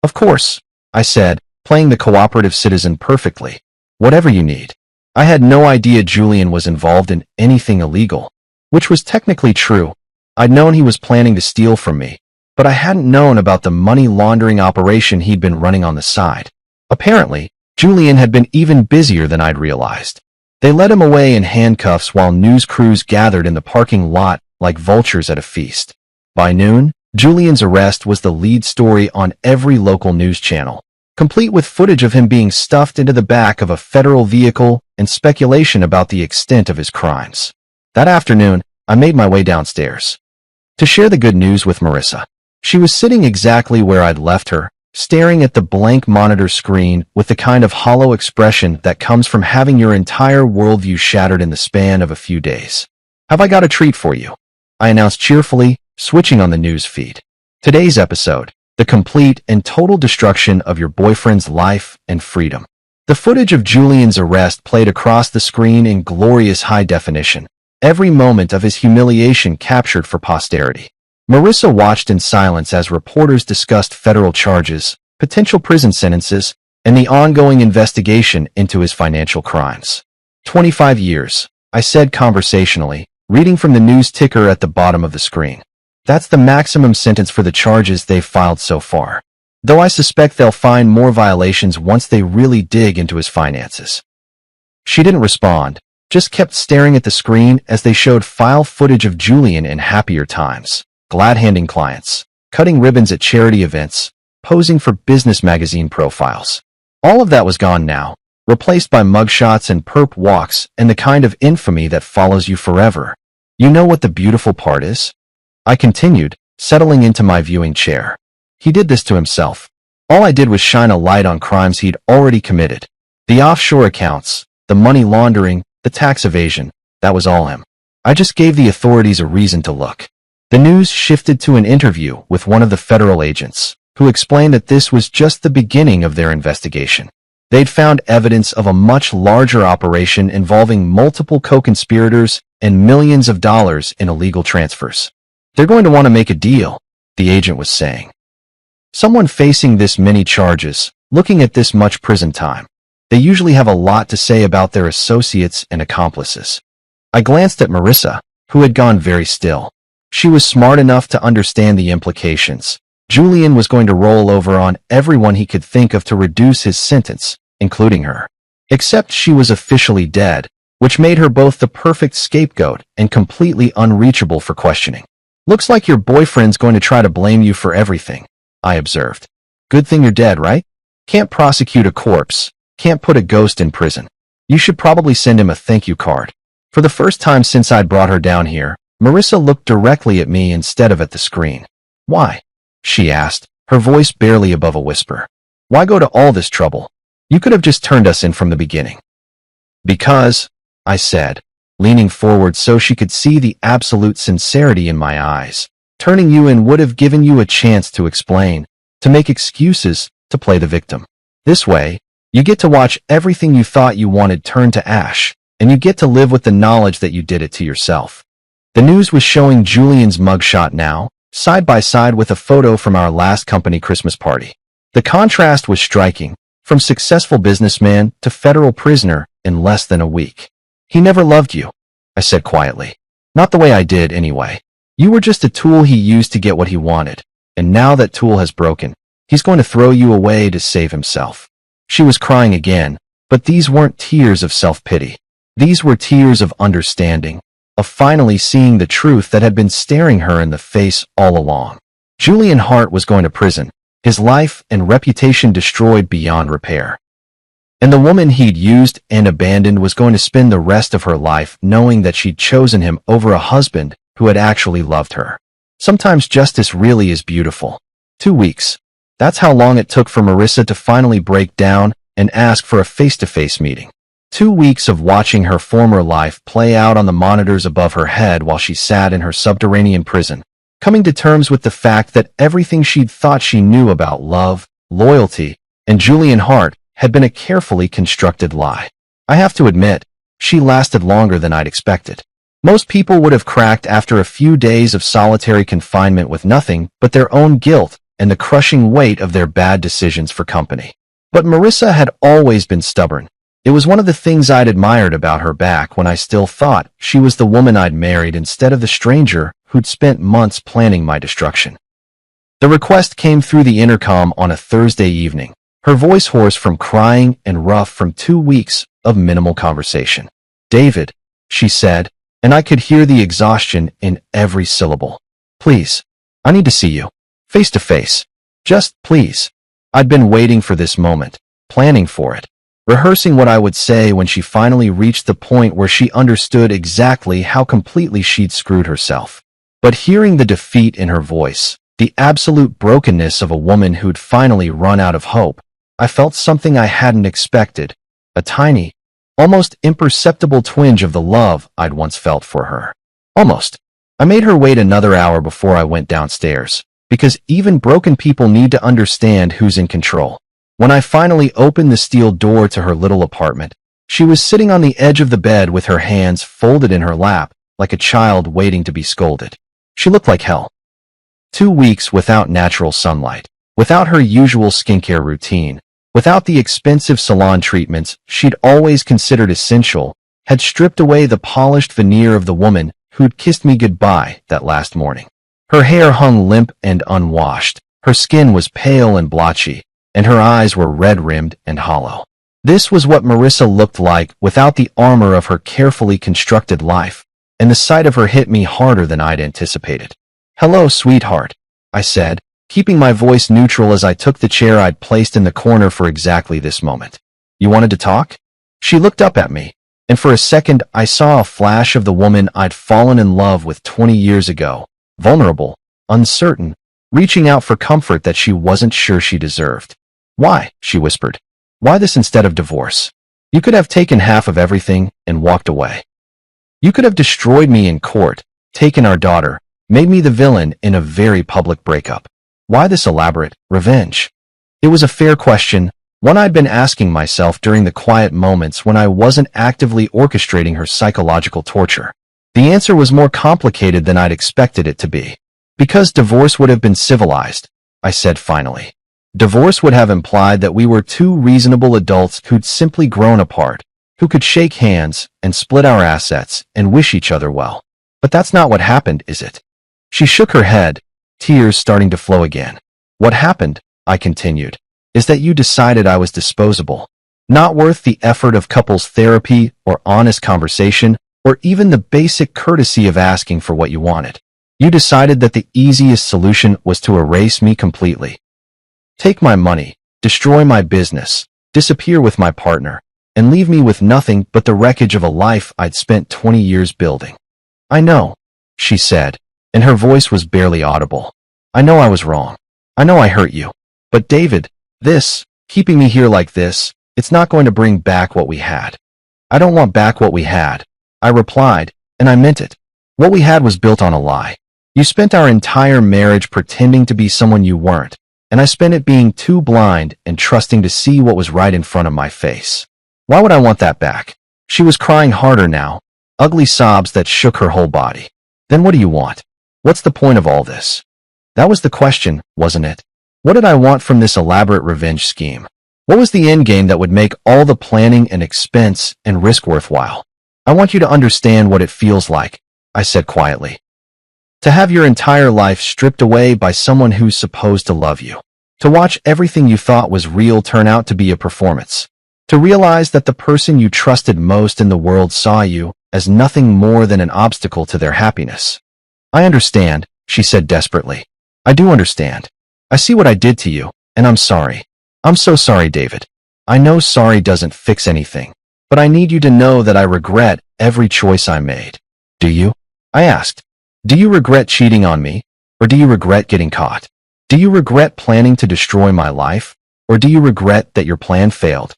"Of course," I said, playing the cooperative citizen perfectly. "Whatever you need." I had no idea Julian was involved in anything illegal, which was technically true. I'd known he was planning to steal from me, but I hadn't known about the money laundering operation he'd been running on the side. Apparently, Julian had been even busier than I'd realized. They led him away in handcuffs while news crews gathered in the parking lot like vultures at a feast. By noon, Julian's arrest was the lead story on every local news channel, complete with footage of him being stuffed into the back of a federal vehicle and speculation about the extent of his crimes. That afternoon, I made my way downstairs to share the good news with Marissa. She was sitting exactly where I'd left her, staring at the blank monitor screen with the kind of hollow expression that comes from having your entire worldview shattered in the span of a few days. "Have I got a treat for you?" I announced cheerfully, switching on the news feed. "Today's episode, the complete and total destruction of your boyfriend's life and freedom." The footage of Julian's arrest played across the screen in glorious high definition, every moment of his humiliation captured for posterity. Marissa watched in silence as reporters discussed federal charges, potential prison sentences, and the ongoing investigation into his financial crimes. 25 years, I said conversationally, reading from the news ticker at the bottom of the screen. That's the maximum sentence for the charges they've filed so far. Though I suspect they'll find more violations once they really dig into his finances. She didn't respond, just kept staring at the screen as they showed file footage of Julian in happier times, glad-handing clients, cutting ribbons at charity events, posing for business magazine profiles. All of that was gone now, replaced by mugshots and perp walks and the kind of infamy that follows you forever. "You know what the beautiful part is?" I continued, settling into my viewing chair. "He did this to himself. All I did was shine a light on crimes he'd already committed. The offshore accounts, the money laundering, the tax evasion, that was all him. I just gave the authorities a reason to look." The news shifted to an interview with one of the federal agents, who explained that this was just the beginning of their investigation. They'd found evidence of a much larger operation involving multiple co-conspirators and millions of dollars in illegal transfers. "They're going to want to make a deal," the agent was saying. "Someone facing this many charges, looking at this much prison time. They usually have a lot to say about their associates and accomplices." I glanced at Marissa, who had gone very still. She was smart enough to understand the implications. Julian was going to roll over on everyone he could think of to reduce his sentence, including her. Except she was officially dead, which made her both the perfect scapegoat and completely unreachable for questioning. "Looks like your boyfriend's going to try to blame you for everything," I observed. "Good thing you're dead, right? Can't prosecute a corpse, can't put a ghost in prison. You should probably send him a thank you card." For the first time since I'd brought her down here, Marissa looked directly at me instead of at the screen. "Why?" she asked, her voice barely above a whisper. "Why go to all this trouble? You could have just turned us in from the beginning." Because, I said, leaning forward so she could see the absolute sincerity in my eyes. Turning you in would have given you a chance to explain, to make excuses, to play the victim. This way, you get to watch everything you thought you wanted turn to ash, and you get to live with the knowledge that you did it to yourself. The news was showing Julian's mugshot now, side by side with a photo from our last company Christmas party. The contrast was striking, from successful businessman to federal prisoner in less than a week. He never loved you, I said quietly. Not the way I did, anyway. You were just a tool he used to get what he wanted, and now that tool has broken, he's going to throw you away to save himself. She was crying again, but these weren't tears of self-pity. These were tears of understanding, of finally seeing the truth that had been staring her in the face all along. Julian Hart was going to prison, his life and reputation destroyed beyond repair. And the woman he'd used and abandoned was going to spend the rest of her life knowing that she'd chosen him over a husband who had actually loved her. Sometimes justice really is beautiful. 2 weeks. That's how long it took for Marissa to finally break down and ask for a face-to-face meeting. 2 weeks of watching her former life play out on the monitors above her head while she sat in her subterranean prison, coming to terms with the fact that everything she'd thought she knew about love, loyalty, and Julian Hart had been a carefully constructed lie. I have to admit, she lasted longer than I'd expected. Most people would have cracked after a few days of solitary confinement with nothing but their own guilt and the crushing weight of their bad decisions for company. But Marissa had always been stubborn. It was one of the things I'd admired about her back when I still thought she was the woman I'd married instead of the stranger who'd spent months planning my destruction. The request came through the intercom on a Thursday evening, her voice hoarse from crying and rough from 2 weeks of minimal conversation. "David," she said, and I could hear the exhaustion in every syllable. "Please, I need to see you. Face to face. Just, please." I'd been waiting for this moment, planning for it, rehearsing what I would say when she finally reached the point where she understood exactly how completely she'd screwed herself. But hearing the defeat in her voice, the absolute brokenness of a woman who'd finally run out of hope, I felt something I hadn't expected, a tiny, almost imperceptible twinge of the love I'd once felt for her. Almost. I made her wait another hour before I went downstairs, because even broken people need to understand who's in control. When I finally opened the steel door to her little apartment, she was sitting on the edge of the bed with her hands folded in her lap, like a child waiting to be scolded. She looked like hell. 2 weeks without natural sunlight, without her usual skincare routine, without the expensive salon treatments she'd always considered essential, had stripped away the polished veneer of the woman who'd kissed me goodbye that last morning. Her hair hung limp and unwashed, her skin was pale and blotchy, and her eyes were red-rimmed and hollow. This was what Marissa looked like without the armor of her carefully constructed life, and the sight of her hit me harder than I'd anticipated. "Hello, sweetheart," I said, keeping my voice neutral as I took the chair I'd placed in the corner for exactly this moment. "You wanted to talk?" She looked up at me, and for a second I saw a flash of the woman I'd fallen in love with 20 years ago, vulnerable, uncertain, reaching out for comfort that she wasn't sure she deserved. "Why?" she whispered. "Why this instead of divorce? You could have taken half of everything and walked away. You could have destroyed me in court, taken our daughter, made me the villain in a very public breakup. Why this elaborate revenge?" It was a fair question, one I'd been asking myself during the quiet moments when I wasn't actively orchestrating her psychological torture. The answer was more complicated than I'd expected it to be. "Because divorce would have been civilized," I said finally. "Divorce would have implied that we were two reasonable adults who'd simply grown apart, who could shake hands and split our assets and wish each other well. But that's not what happened, is it?" She shook her head, tears starting to flow again. "What happened," I continued, "is that you decided I was disposable, not worth the effort of couples therapy or honest conversation or even the basic courtesy of asking for what you wanted. You decided that the easiest solution was to erase me completely. Take my money, destroy my business, disappear with my partner, and leave me with nothing but the wreckage of a life I'd spent 20 years building." "I know," she said, and her voice was barely audible. "I know I was wrong. I know I hurt you. But David, keeping me here like this, it's not going to bring back what we had. I don't want back what we had. I replied, and I meant it. What we had was built on a lie. You spent our entire marriage pretending to be someone you weren't, and I spent it being too blind and trusting to see what was right in front of my face. Why would I want that back? She was crying harder now, ugly sobs that shook her whole body. Then what do you want? What's the point of all this? That was the question, wasn't it? What did I want from this elaborate revenge scheme? What was the end game that would make all the planning and expense and risk worthwhile? I want you to understand what it feels like, I said quietly. To have your entire life stripped away by someone who's supposed to love you. To watch everything you thought was real turn out to be a performance. To realize that the person you trusted most in the world saw you as nothing more than an obstacle to their happiness. I understand, she said desperately. I do understand. I see what I did to you, and I'm sorry. I'm so sorry, David. I know sorry doesn't fix anything, but I need you to know that I regret every choice I made. Do you? I asked. Do you regret cheating on me, or do you regret getting caught? Do you regret planning to destroy my life, or do you regret that your plan failed?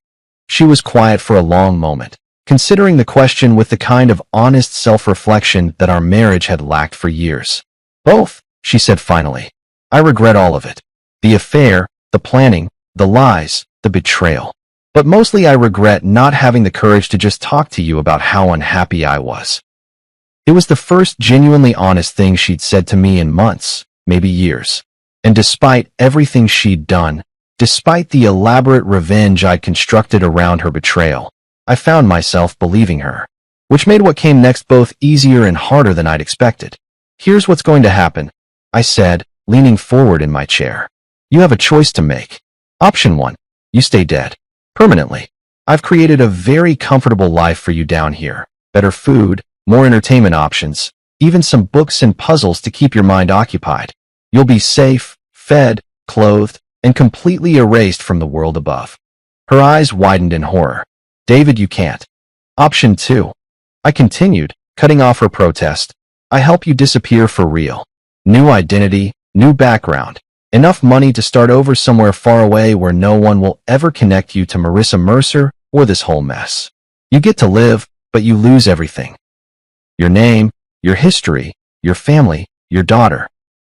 She was quiet for a long moment, considering the question with the kind of honest self-reflection that our marriage had lacked for years. Both, she said finally. I regret all of it. The affair, the planning, the lies, the betrayal. But mostly I regret not having the courage to just talk to you about how unhappy I was. It was the first genuinely honest thing she'd said to me in months, maybe years. And despite everything she'd done, despite the elaborate revenge I'd constructed around her betrayal, I found myself believing her, which made what came next both easier and harder than I'd expected. Here's what's going to happen, I said, leaning forward in my chair. You have a choice to make. Option 1. You stay dead. Permanently. I've created a very comfortable life for you down here. Better food, more entertainment options, even some books and puzzles to keep your mind occupied. You'll be safe, fed, clothed, and completely erased from the world above. Her eyes widened in horror. David, you can't. Option 2. I continued, cutting off her protest. I help you disappear for real. New identity, new background. Enough money to start over somewhere far away where no one will ever connect you to Marissa Mercer or this whole mess. You get to live, but you lose everything. Your name, your history, your family, your daughter.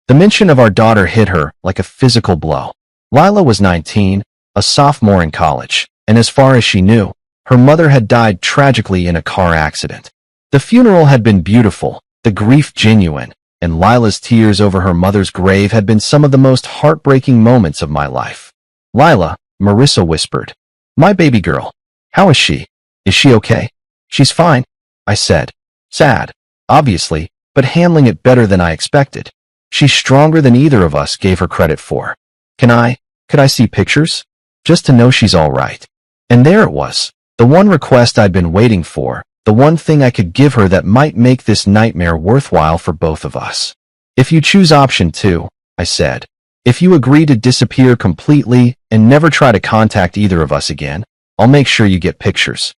The mention of our daughter hit her like a physical blow. Lila was 19, a sophomore in college, and as far as she knew, her mother had died tragically in a car accident. The funeral had been beautiful, the grief genuine, and Lila's tears over her mother's grave had been some of the most heartbreaking moments of my life. Lila, Marissa whispered. My baby girl. How is she? Is she okay? She's fine, I said. Sad, obviously, but handling it better than I expected. She's stronger than either of us gave her credit for. Could I see pictures? Just to know she's all right. And there it was, the one request I'd been waiting for, the one thing I could give her that might make this nightmare worthwhile for both of us. If you choose option 2, I said, if you agree to disappear completely and never try to contact either of us again, I'll make sure you get pictures.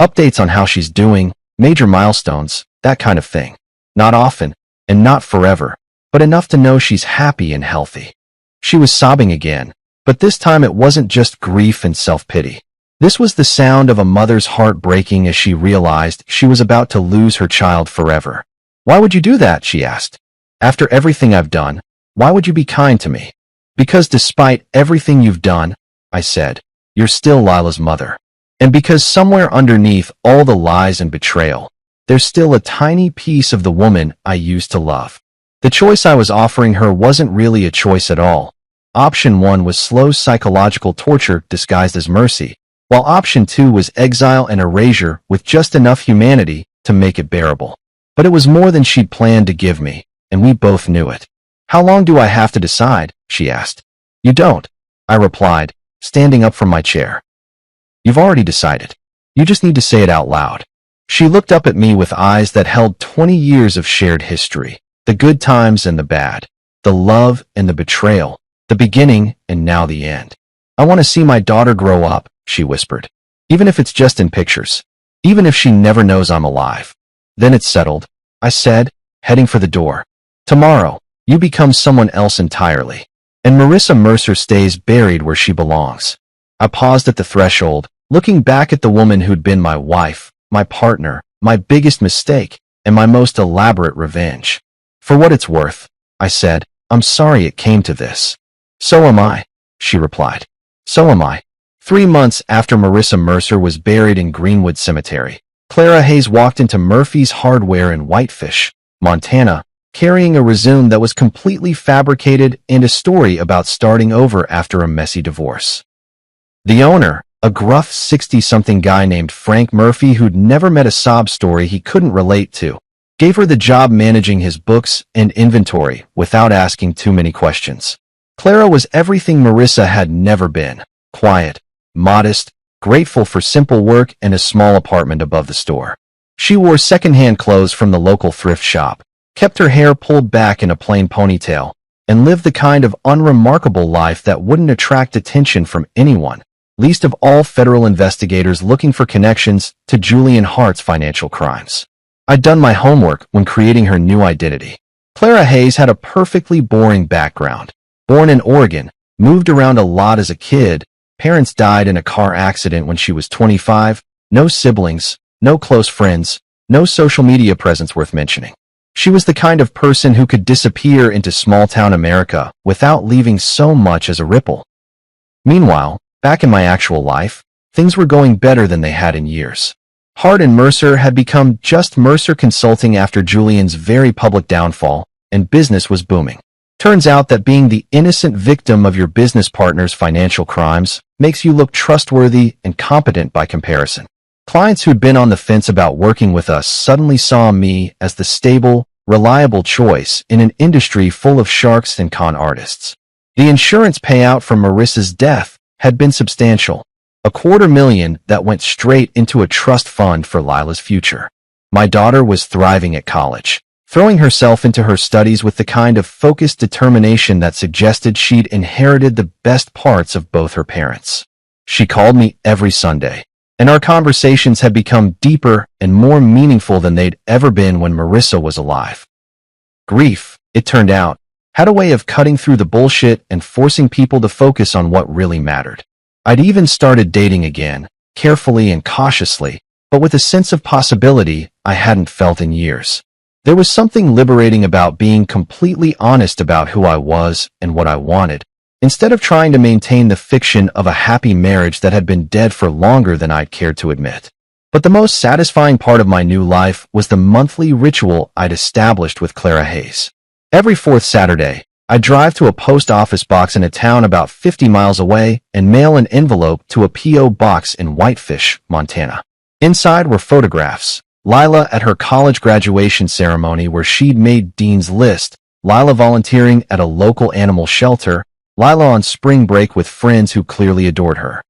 Updates on how she's doing, major milestones, that kind of thing. Not often, and not forever, but enough to know she's happy and healthy. She was sobbing again, but this time it wasn't just grief and self-pity. This was the sound of a mother's heart breaking as she realized she was about to lose her child forever. Why would you do that? She asked. After everything I've done, why would you be kind to me? Because despite everything you've done, I said, you're still Lila's mother. And because somewhere underneath all the lies and betrayal, there's still a tiny piece of the woman I used to love. The choice I was offering her wasn't really a choice at all. Option 1 was slow psychological torture disguised as mercy, while option 2 was exile and erasure with just enough humanity to make it bearable. But it was more than she'd planned to give me, and we both knew it. How long do I have to decide? She asked. You don't, I replied, standing up from my chair. You've already decided. You just need to say it out loud. She looked up at me with eyes that held 20 years of shared history, the good times and the bad, the love and the betrayal, the beginning and now the end. I want to see my daughter grow up, she whispered. Even if it's just in pictures. Even if she never knows I'm alive. Then it's settled, I said, heading for the door. Tomorrow, you become someone else entirely. And Marissa Mercer stays buried where she belongs. I paused at the threshold, looking back at the woman who'd been my wife, my partner, my biggest mistake, and my most elaborate revenge. For what it's worth, I said, I'm sorry it came to this. So am I, she replied. So am I. 3 months after Marissa Mercer was buried in Greenwood Cemetery, Clara Hayes walked into Murphy's Hardware in Whitefish, Montana, carrying a resume that was completely fabricated and a story about starting over after a messy divorce. The owner, a gruff 60-something guy named Frank Murphy who'd never met a sob story he couldn't relate to, gave her the job managing his books and inventory without asking too many questions. Clara was everything Marissa had never been: quiet, modest, grateful for simple work and a small apartment above the store. She wore secondhand clothes from the local thrift shop, kept her hair pulled back in a plain ponytail, and lived the kind of unremarkable life that wouldn't attract attention from anyone, least of all federal investigators looking for connections to Julian Hart's financial crimes. I'd done my homework when creating her new identity. Clara Hayes had a perfectly boring background. Born in Oregon, moved around a lot as a kid, parents died in a car accident when she was 25, no siblings, no close friends, no social media presence worth mentioning. She was the kind of person who could disappear into small-town America without leaving so much as a ripple. Meanwhile, back in my actual life, things were going better than they had in years. Hart and Mercer had become just Mercer Consulting after Julian's very public downfall, and business was booming. Turns out that being the innocent victim of your business partner's financial crimes makes you look trustworthy and competent by comparison. Clients who'd been on the fence about working with us suddenly saw me as the stable, reliable choice in an industry full of sharks and con artists. The insurance payout from Marissa's death had been substantial, $250,000 that went straight into a trust fund for Lila's future. My daughter was thriving at college, throwing herself into her studies with the kind of focused determination that suggested she'd inherited the best parts of both her parents. She called me every Sunday, and our conversations had become deeper and more meaningful than they'd ever been when Marissa was alive. Grief, it turned out, had a way of cutting through the bullshit and forcing people to focus on what really mattered. I'd even started dating again, carefully and cautiously, but with a sense of possibility I hadn't felt in years. There was something liberating about being completely honest about who I was and what I wanted, instead of trying to maintain the fiction of a happy marriage that had been dead for longer than I'd cared to admit. But the most satisfying part of my new life was the monthly ritual I'd established with Clara Hayes. Every fourth Saturday, I'd drive to a post office box in a town about 50 miles away and mail an envelope to a P.O. box in Whitefish, Montana. Inside were photographs: Lila at her college graduation ceremony where she'd made Dean's List, Lila volunteering at a local animal shelter, Lila on spring break with friends who clearly adored her.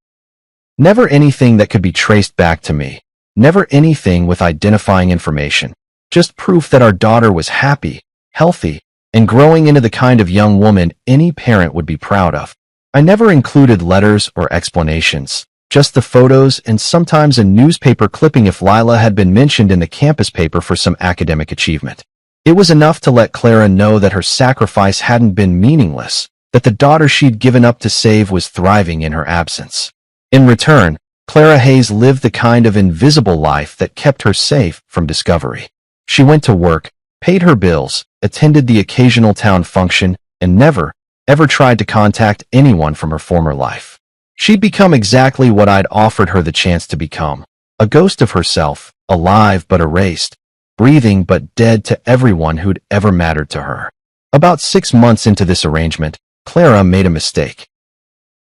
Never anything that could be traced back to me. Never anything with identifying information. Just proof that our daughter was happy, healthy, and growing into the kind of young woman any parent would be proud of. I never included letters or explanations, just the photos and sometimes a newspaper clipping if Lila had been mentioned in the campus paper for some academic achievement. It was enough to let Clara know that her sacrifice hadn't been meaningless, that the daughter she'd given up to save was thriving in her absence. In return, Clara Hayes lived the kind of invisible life that kept her safe from discovery. She went to work, paid her bills, attended the occasional town function, and never, ever tried to contact anyone from her former life. She'd become exactly what I'd offered her the chance to become: a ghost of herself, alive but erased, breathing but dead to everyone who'd ever mattered to her. About 6 months into this arrangement, Clara made a mistake.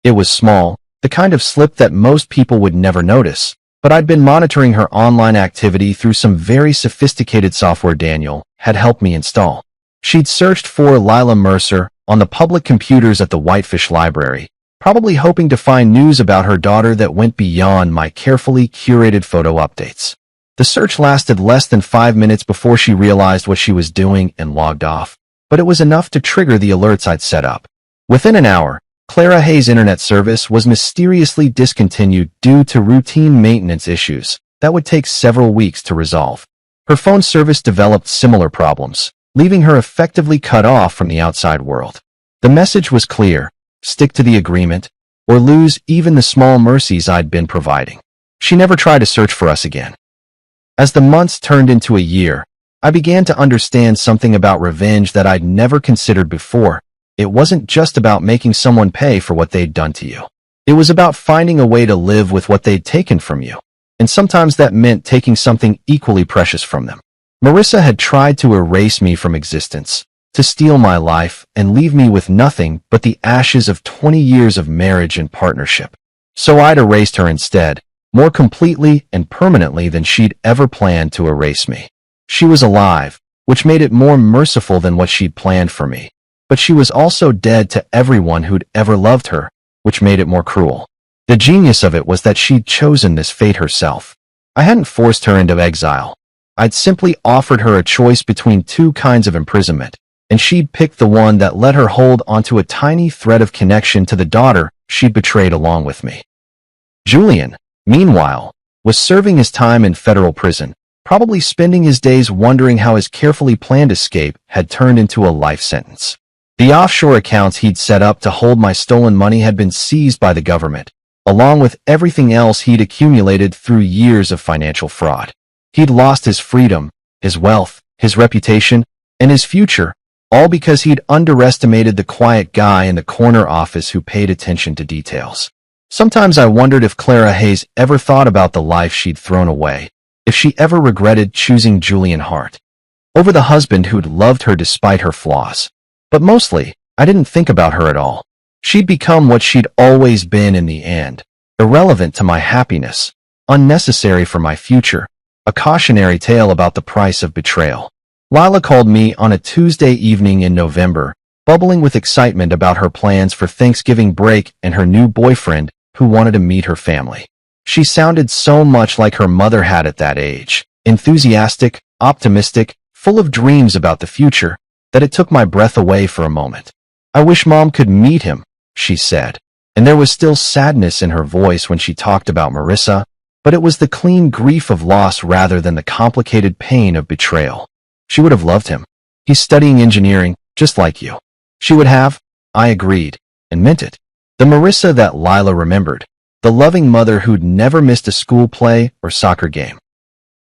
It was small, the kind of slip that most people would never notice, but I'd been monitoring her online activity through some very sophisticated software Daniel had helped me install. She'd searched for Lila Mercer on the public computers at the Whitefish Library, probably hoping to find news about her daughter that went beyond my carefully curated photo updates. The search lasted less than 5 minutes before she realized what she was doing and logged off, but it was enough to trigger the alerts I'd set up. Within an hour, Clara Hayes' internet service was mysteriously discontinued due to routine maintenance issues that would take several weeks to resolve. Her phone service developed similar problems, leaving her effectively cut off from the outside world. The message was clear: stick to the agreement, or lose even the small mercies I'd been providing. She never tried to search for us again. As the months turned into a year, I began to understand something about revenge that I'd never considered before. It wasn't just about making someone pay for what they'd done to you. It was about finding a way to live with what they'd taken from you. And sometimes that meant taking something equally precious from them. Marissa had tried to erase me from existence, to steal my life and leave me with nothing but the ashes of 20 years of marriage and partnership. So I'd erased her instead, more completely and permanently than she'd ever planned to erase me. She was alive, which made it more merciful than what she'd planned for me. But she was also dead to everyone who'd ever loved her, which made it more cruel. The genius of it was that she'd chosen this fate herself. I hadn't forced her into exile. I'd simply offered her a choice between two kinds of imprisonment, and she'd picked the one that let her hold onto a tiny thread of connection to the daughter she'd betrayed along with me. Julian, meanwhile, was serving his time in federal prison, probably spending his days wondering how his carefully planned escape had turned into a life sentence. The offshore accounts he'd set up to hold my stolen money had been seized by the government, along with everything else he'd accumulated through years of financial fraud. He'd lost his freedom, his wealth, his reputation, and his future, all because he'd underestimated the quiet guy in the corner office who paid attention to details. Sometimes I wondered if Clara Hayes ever thought about the life she'd thrown away, if she ever regretted choosing Julian Hart over the husband who'd loved her despite her flaws. But mostly, I didn't think about her at all. She'd become what she'd always been in the end, irrelevant to my happiness, unnecessary for my future, a cautionary tale about the price of betrayal. Lila called me on a Tuesday evening in November, bubbling with excitement about her plans for Thanksgiving break and her new boyfriend who wanted to meet her family. She sounded so much like her mother had at that age, enthusiastic, optimistic, full of dreams about the future, that it took my breath away for a moment. "I wish Mom could meet him," she said, and there was still sadness in her voice when she talked about Marissa, but it was the clean grief of loss rather than the complicated pain of betrayal. She would have loved him. He's studying engineering, just like you. She would have, I agreed, and meant it. The Marissa that Lila remembered, the loving mother who'd never missed a school play or soccer game,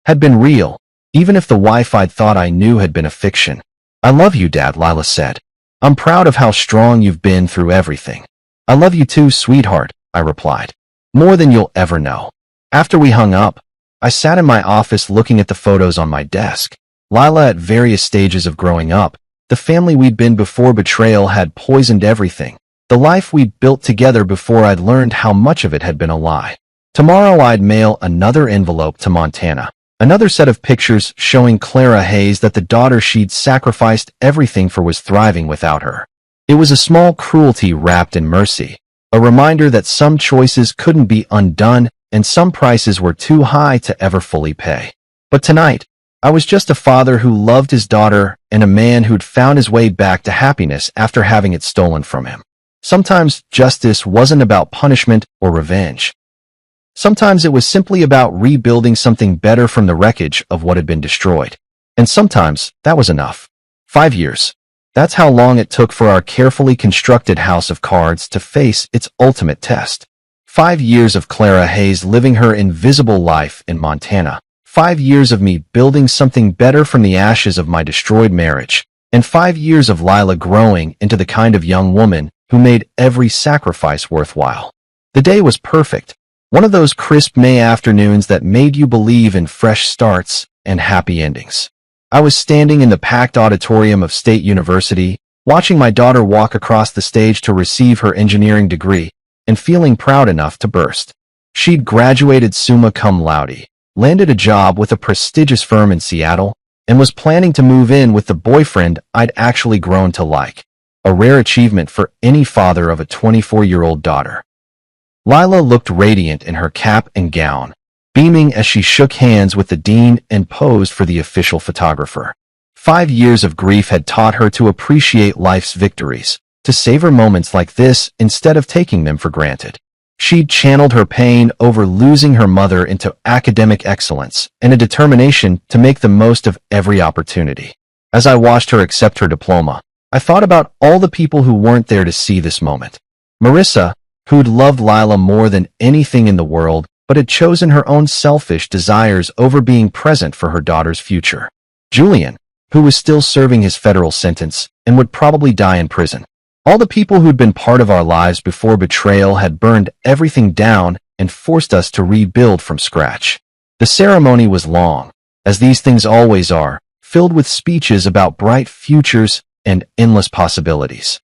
had been real, even if the wife I'd thought I knew had been a fiction. "I love you, Dad," Lila said. "I'm proud of how strong you've been through everything." "I love you too, sweetheart," I replied. "More than you'll ever know." After we hung up, I sat in my office looking at the photos on my desk. Lila at various stages of growing up, the family we'd been before betrayal had poisoned everything, the life we'd built together before I'd learned how much of it had been a lie. Tomorrow I'd mail another envelope to Montana. Another set of pictures showing Clara Hayes that the daughter she'd sacrificed everything for was thriving without her. It was a small cruelty wrapped in mercy, a reminder that some choices couldn't be undone and some prices were too high to ever fully pay. But tonight, I was just a father who loved his daughter and a man who'd found his way back to happiness after having it stolen from him. Sometimes justice wasn't about punishment or revenge. Sometimes it was simply about rebuilding something better from the wreckage of what had been destroyed. And sometimes that was enough. 5 years. That's how long it took for our carefully constructed house of cards to face its ultimate test. 5 years of Clara Hayes living her invisible life in Montana. 5 years of me building something better from the ashes of my destroyed marriage. And 5 years of Lila growing into the kind of young woman who made every sacrifice worthwhile. The day was perfect. One of those crisp May afternoons that made you believe in fresh starts and happy endings. I was standing in the packed auditorium of State University, watching my daughter walk across the stage to receive her engineering degree, and feeling proud enough to burst. She'd graduated summa cum laude, landed a job with a prestigious firm in Seattle, and was planning to move in with the boyfriend I'd actually grown to like. A rare achievement for any father of a 24-year-old daughter. Lila looked radiant in her cap and gown, beaming as she shook hands with the dean and posed for the official photographer. 5 years of grief had taught her to appreciate life's victories, to savor moments like this instead of taking them for granted. She'd channeled her pain over losing her mother into academic excellence and a determination to make the most of every opportunity. As I watched her accept her diploma, I thought about all the people who weren't there to see this moment. Marissa, who'd loved Lila more than anything in the world, but had chosen her own selfish desires over being present for her daughter's future. Julian, who was still serving his federal sentence and would probably die in prison. All the people who'd been part of our lives before betrayal had burned everything down and forced us to rebuild from scratch. The ceremony was long, as these things always are, filled with speeches about bright futures and endless possibilities.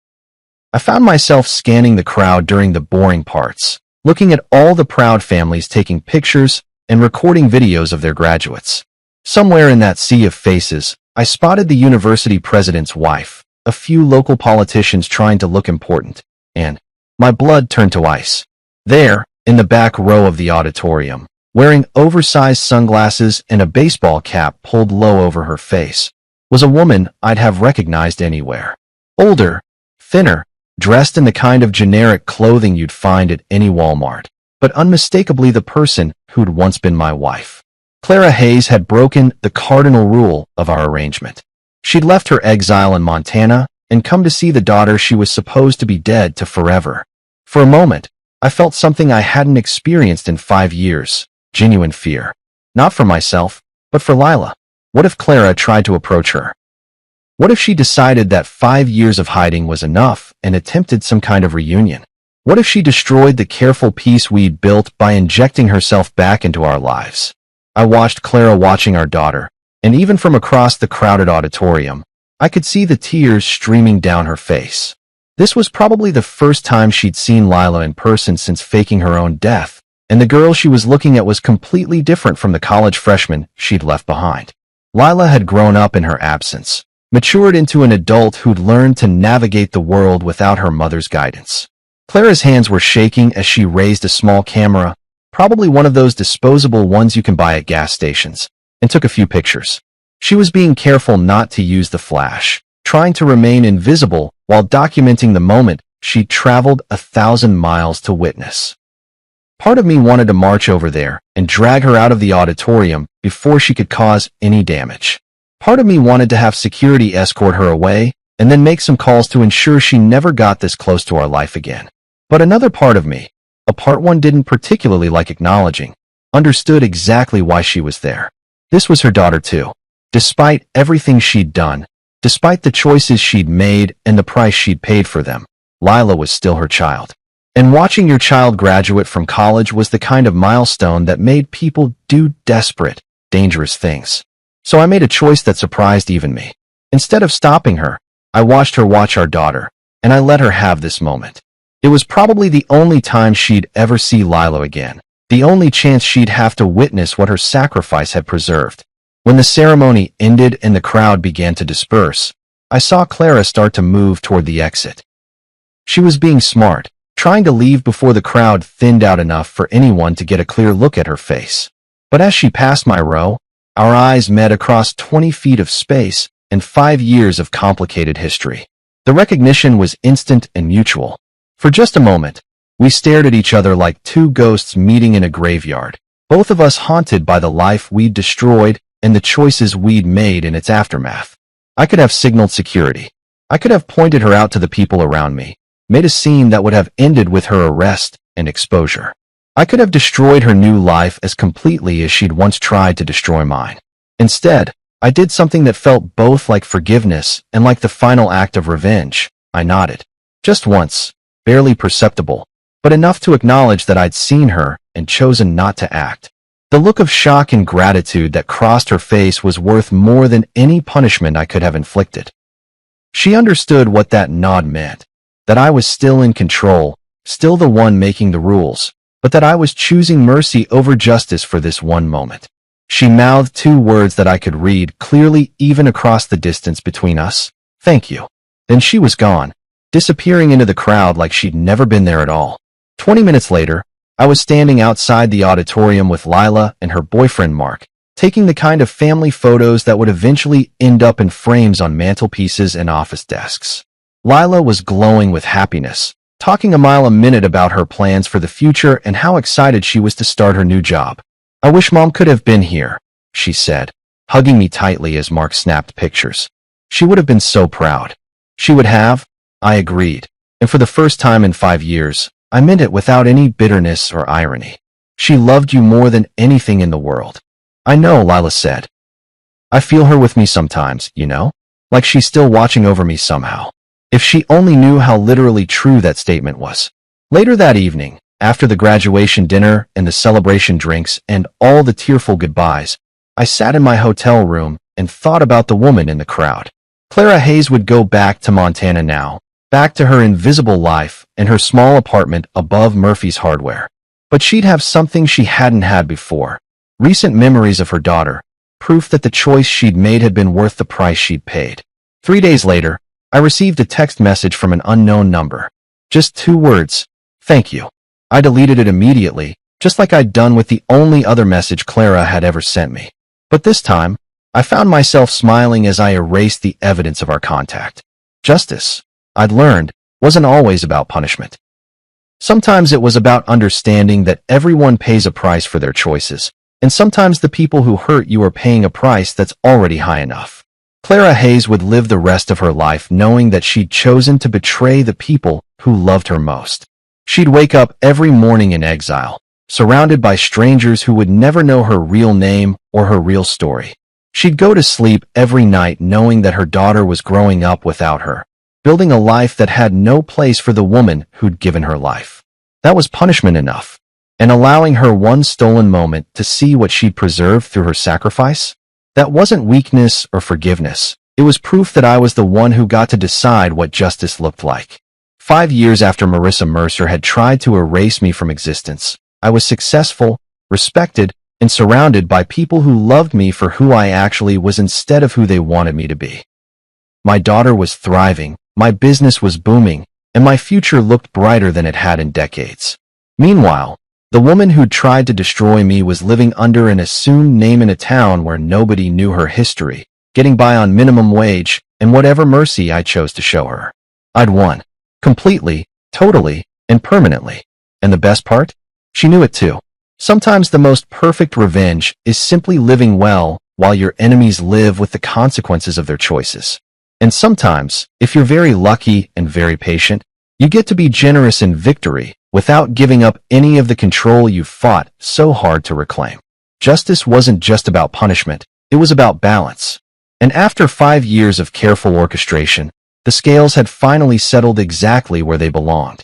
I found myself scanning the crowd during the boring parts, looking at all the proud families taking pictures and recording videos of their graduates. Somewhere in that sea of faces, I spotted the university president's wife, a few local politicians trying to look important, and my blood turned to ice. There, in the back row of the auditorium, wearing oversized sunglasses and a baseball cap pulled low over her face, was a woman I'd have recognized anywhere. Older, thinner, dressed in the kind of generic clothing you'd find at any Walmart, but unmistakably the person who'd once been my wife. Clara Hayes had broken the cardinal rule of our arrangement. She'd left her exile in Montana and come to see the daughter she was supposed to be dead to forever. For a moment, I felt something I hadn't experienced in 5 years, genuine fear. Not for myself, but for Lila. What if Clara tried to approach her? What if she decided that 5 years of hiding was enough and attempted some kind of reunion? What if she destroyed the careful peace we'd built by injecting herself back into our lives? I watched Clara watching our daughter, and even from across the crowded auditorium, I could see the tears streaming down her face. This was probably the first time she'd seen Lila in person since faking her own death, and the girl she was looking at was completely different from the college freshman she'd left behind. Lila had grown up in her absence, matured into an adult who'd learned to navigate the world without her mother's guidance. Clara's hands were shaking as she raised a small camera, probably one of those disposable ones you can buy at gas stations, and took a few pictures. She was being careful not to use the flash, trying to remain invisible while documenting the moment she'd traveled 1,000 miles to witness. Part of me wanted to march over there and drag her out of the auditorium before she could cause any damage. Part of me wanted to have security escort her away and then make some calls to ensure she never got this close to our life again. But another part of me, a part one didn't particularly like acknowledging, understood exactly why she was there. This was her daughter too. Despite everything she'd done, despite the choices she'd made and the price she'd paid for them, Lila was still her child. And watching your child graduate from college was the kind of milestone that made people do desperate, dangerous things. So I made a choice that surprised even me. Instead of stopping her, I watched her watch our daughter, and I let her have this moment. It was probably the only time she'd ever see Lila again, the only chance she'd have to witness what her sacrifice had preserved. When the ceremony ended and the crowd began to disperse, I saw Clara start to move toward the exit. She was being smart, trying to leave before the crowd thinned out enough for anyone to get a clear look at her face. But as she passed my row, our eyes met across 20 feet of space and 5 years of complicated history. The recognition was instant and mutual. For just a moment, we stared at each other like two ghosts meeting in a graveyard, both of us haunted by the life we'd destroyed and the choices we'd made in its aftermath. I could have signaled security. I could have pointed her out to the people around me, made a scene that would have ended with her arrest and exposure. I could have destroyed her new life as completely as she'd once tried to destroy mine. Instead, I did something that felt both like forgiveness and like the final act of revenge. I nodded. Just once, barely perceptible, but enough to acknowledge that I'd seen her and chosen not to act. The look of shock and gratitude that crossed her face was worth more than any punishment I could have inflicted. She understood what that nod meant, that I was still in control, still the one making the rules, but that I was choosing mercy over justice for this one moment. She mouthed 2 words that I could read clearly even across the distance between us. Thank you. Then she was gone, disappearing into the crowd like she'd never been there at all. 20 minutes later, I was standing outside the auditorium with Lila and her boyfriend Mark, taking the kind of family photos that would eventually end up in frames on mantelpieces and office desks. Lila was glowing with happiness, talking a mile a minute about her plans for the future and how excited she was to start her new job. I wish Mom could have been here, she said, hugging me tightly as Mark snapped pictures. She would have been so proud. She would have, I agreed, and for the first time in 5 years, I meant it without any bitterness or irony. She loved you more than anything in the world. I know, Lila said. I feel her with me sometimes, you know? Like she's still watching over me somehow. If she only knew how literally true that statement was. Later that evening, after the graduation dinner and the celebration drinks and all the tearful goodbyes, I sat in my hotel room and thought about the woman in the crowd. Clara Hayes would go back to Montana now, back to her invisible life and her small apartment above Murphy's Hardware. But she'd have something she hadn't had before. Recent memories of her daughter, proof that the choice she'd made had been worth the price she'd paid. 3 days later, I received a text message from an unknown number. Just 2 words, "Thank you." I deleted it immediately, just like I'd done with the only other message Clara had ever sent me. But this time, I found myself smiling as I erased the evidence of our contact. Justice, I'd learned, wasn't always about punishment. Sometimes it was about understanding that everyone pays a price for their choices, and sometimes the people who hurt you are paying a price that's already high enough. Clara Hayes would live the rest of her life knowing that she'd chosen to betray the people who loved her most. She'd wake up every morning in exile, surrounded by strangers who would never know her real name or her real story. She'd go to sleep every night knowing that her daughter was growing up without her, building a life that had no place for the woman who'd given her life. That was punishment enough. And allowing her one stolen moment to see what she'd preserved through her sacrifice? That wasn't weakness or forgiveness. It was proof that I was the one who got to decide what justice looked like. 5 years after Marissa Mercer had tried to erase me from existence, I was successful, respected, and surrounded by people who loved me for who I actually was instead of who they wanted me to be. My daughter was thriving, my business was booming, and my future looked brighter than it had in decades. Meanwhile, the woman who'd tried to destroy me was living under an assumed name in a town where nobody knew her history, getting by on minimum wage and whatever mercy I chose to show her. I'd won. Completely, totally, and permanently. And the best part? She knew it too. Sometimes the most perfect revenge is simply living well while your enemies live with the consequences of their choices. And sometimes, if you're very lucky and very patient, you get to be generous in victory without giving up any of the control you fought so hard to reclaim. Justice wasn't just about punishment, it was about balance. And after 5 years of careful orchestration, the scales had finally settled exactly where they belonged.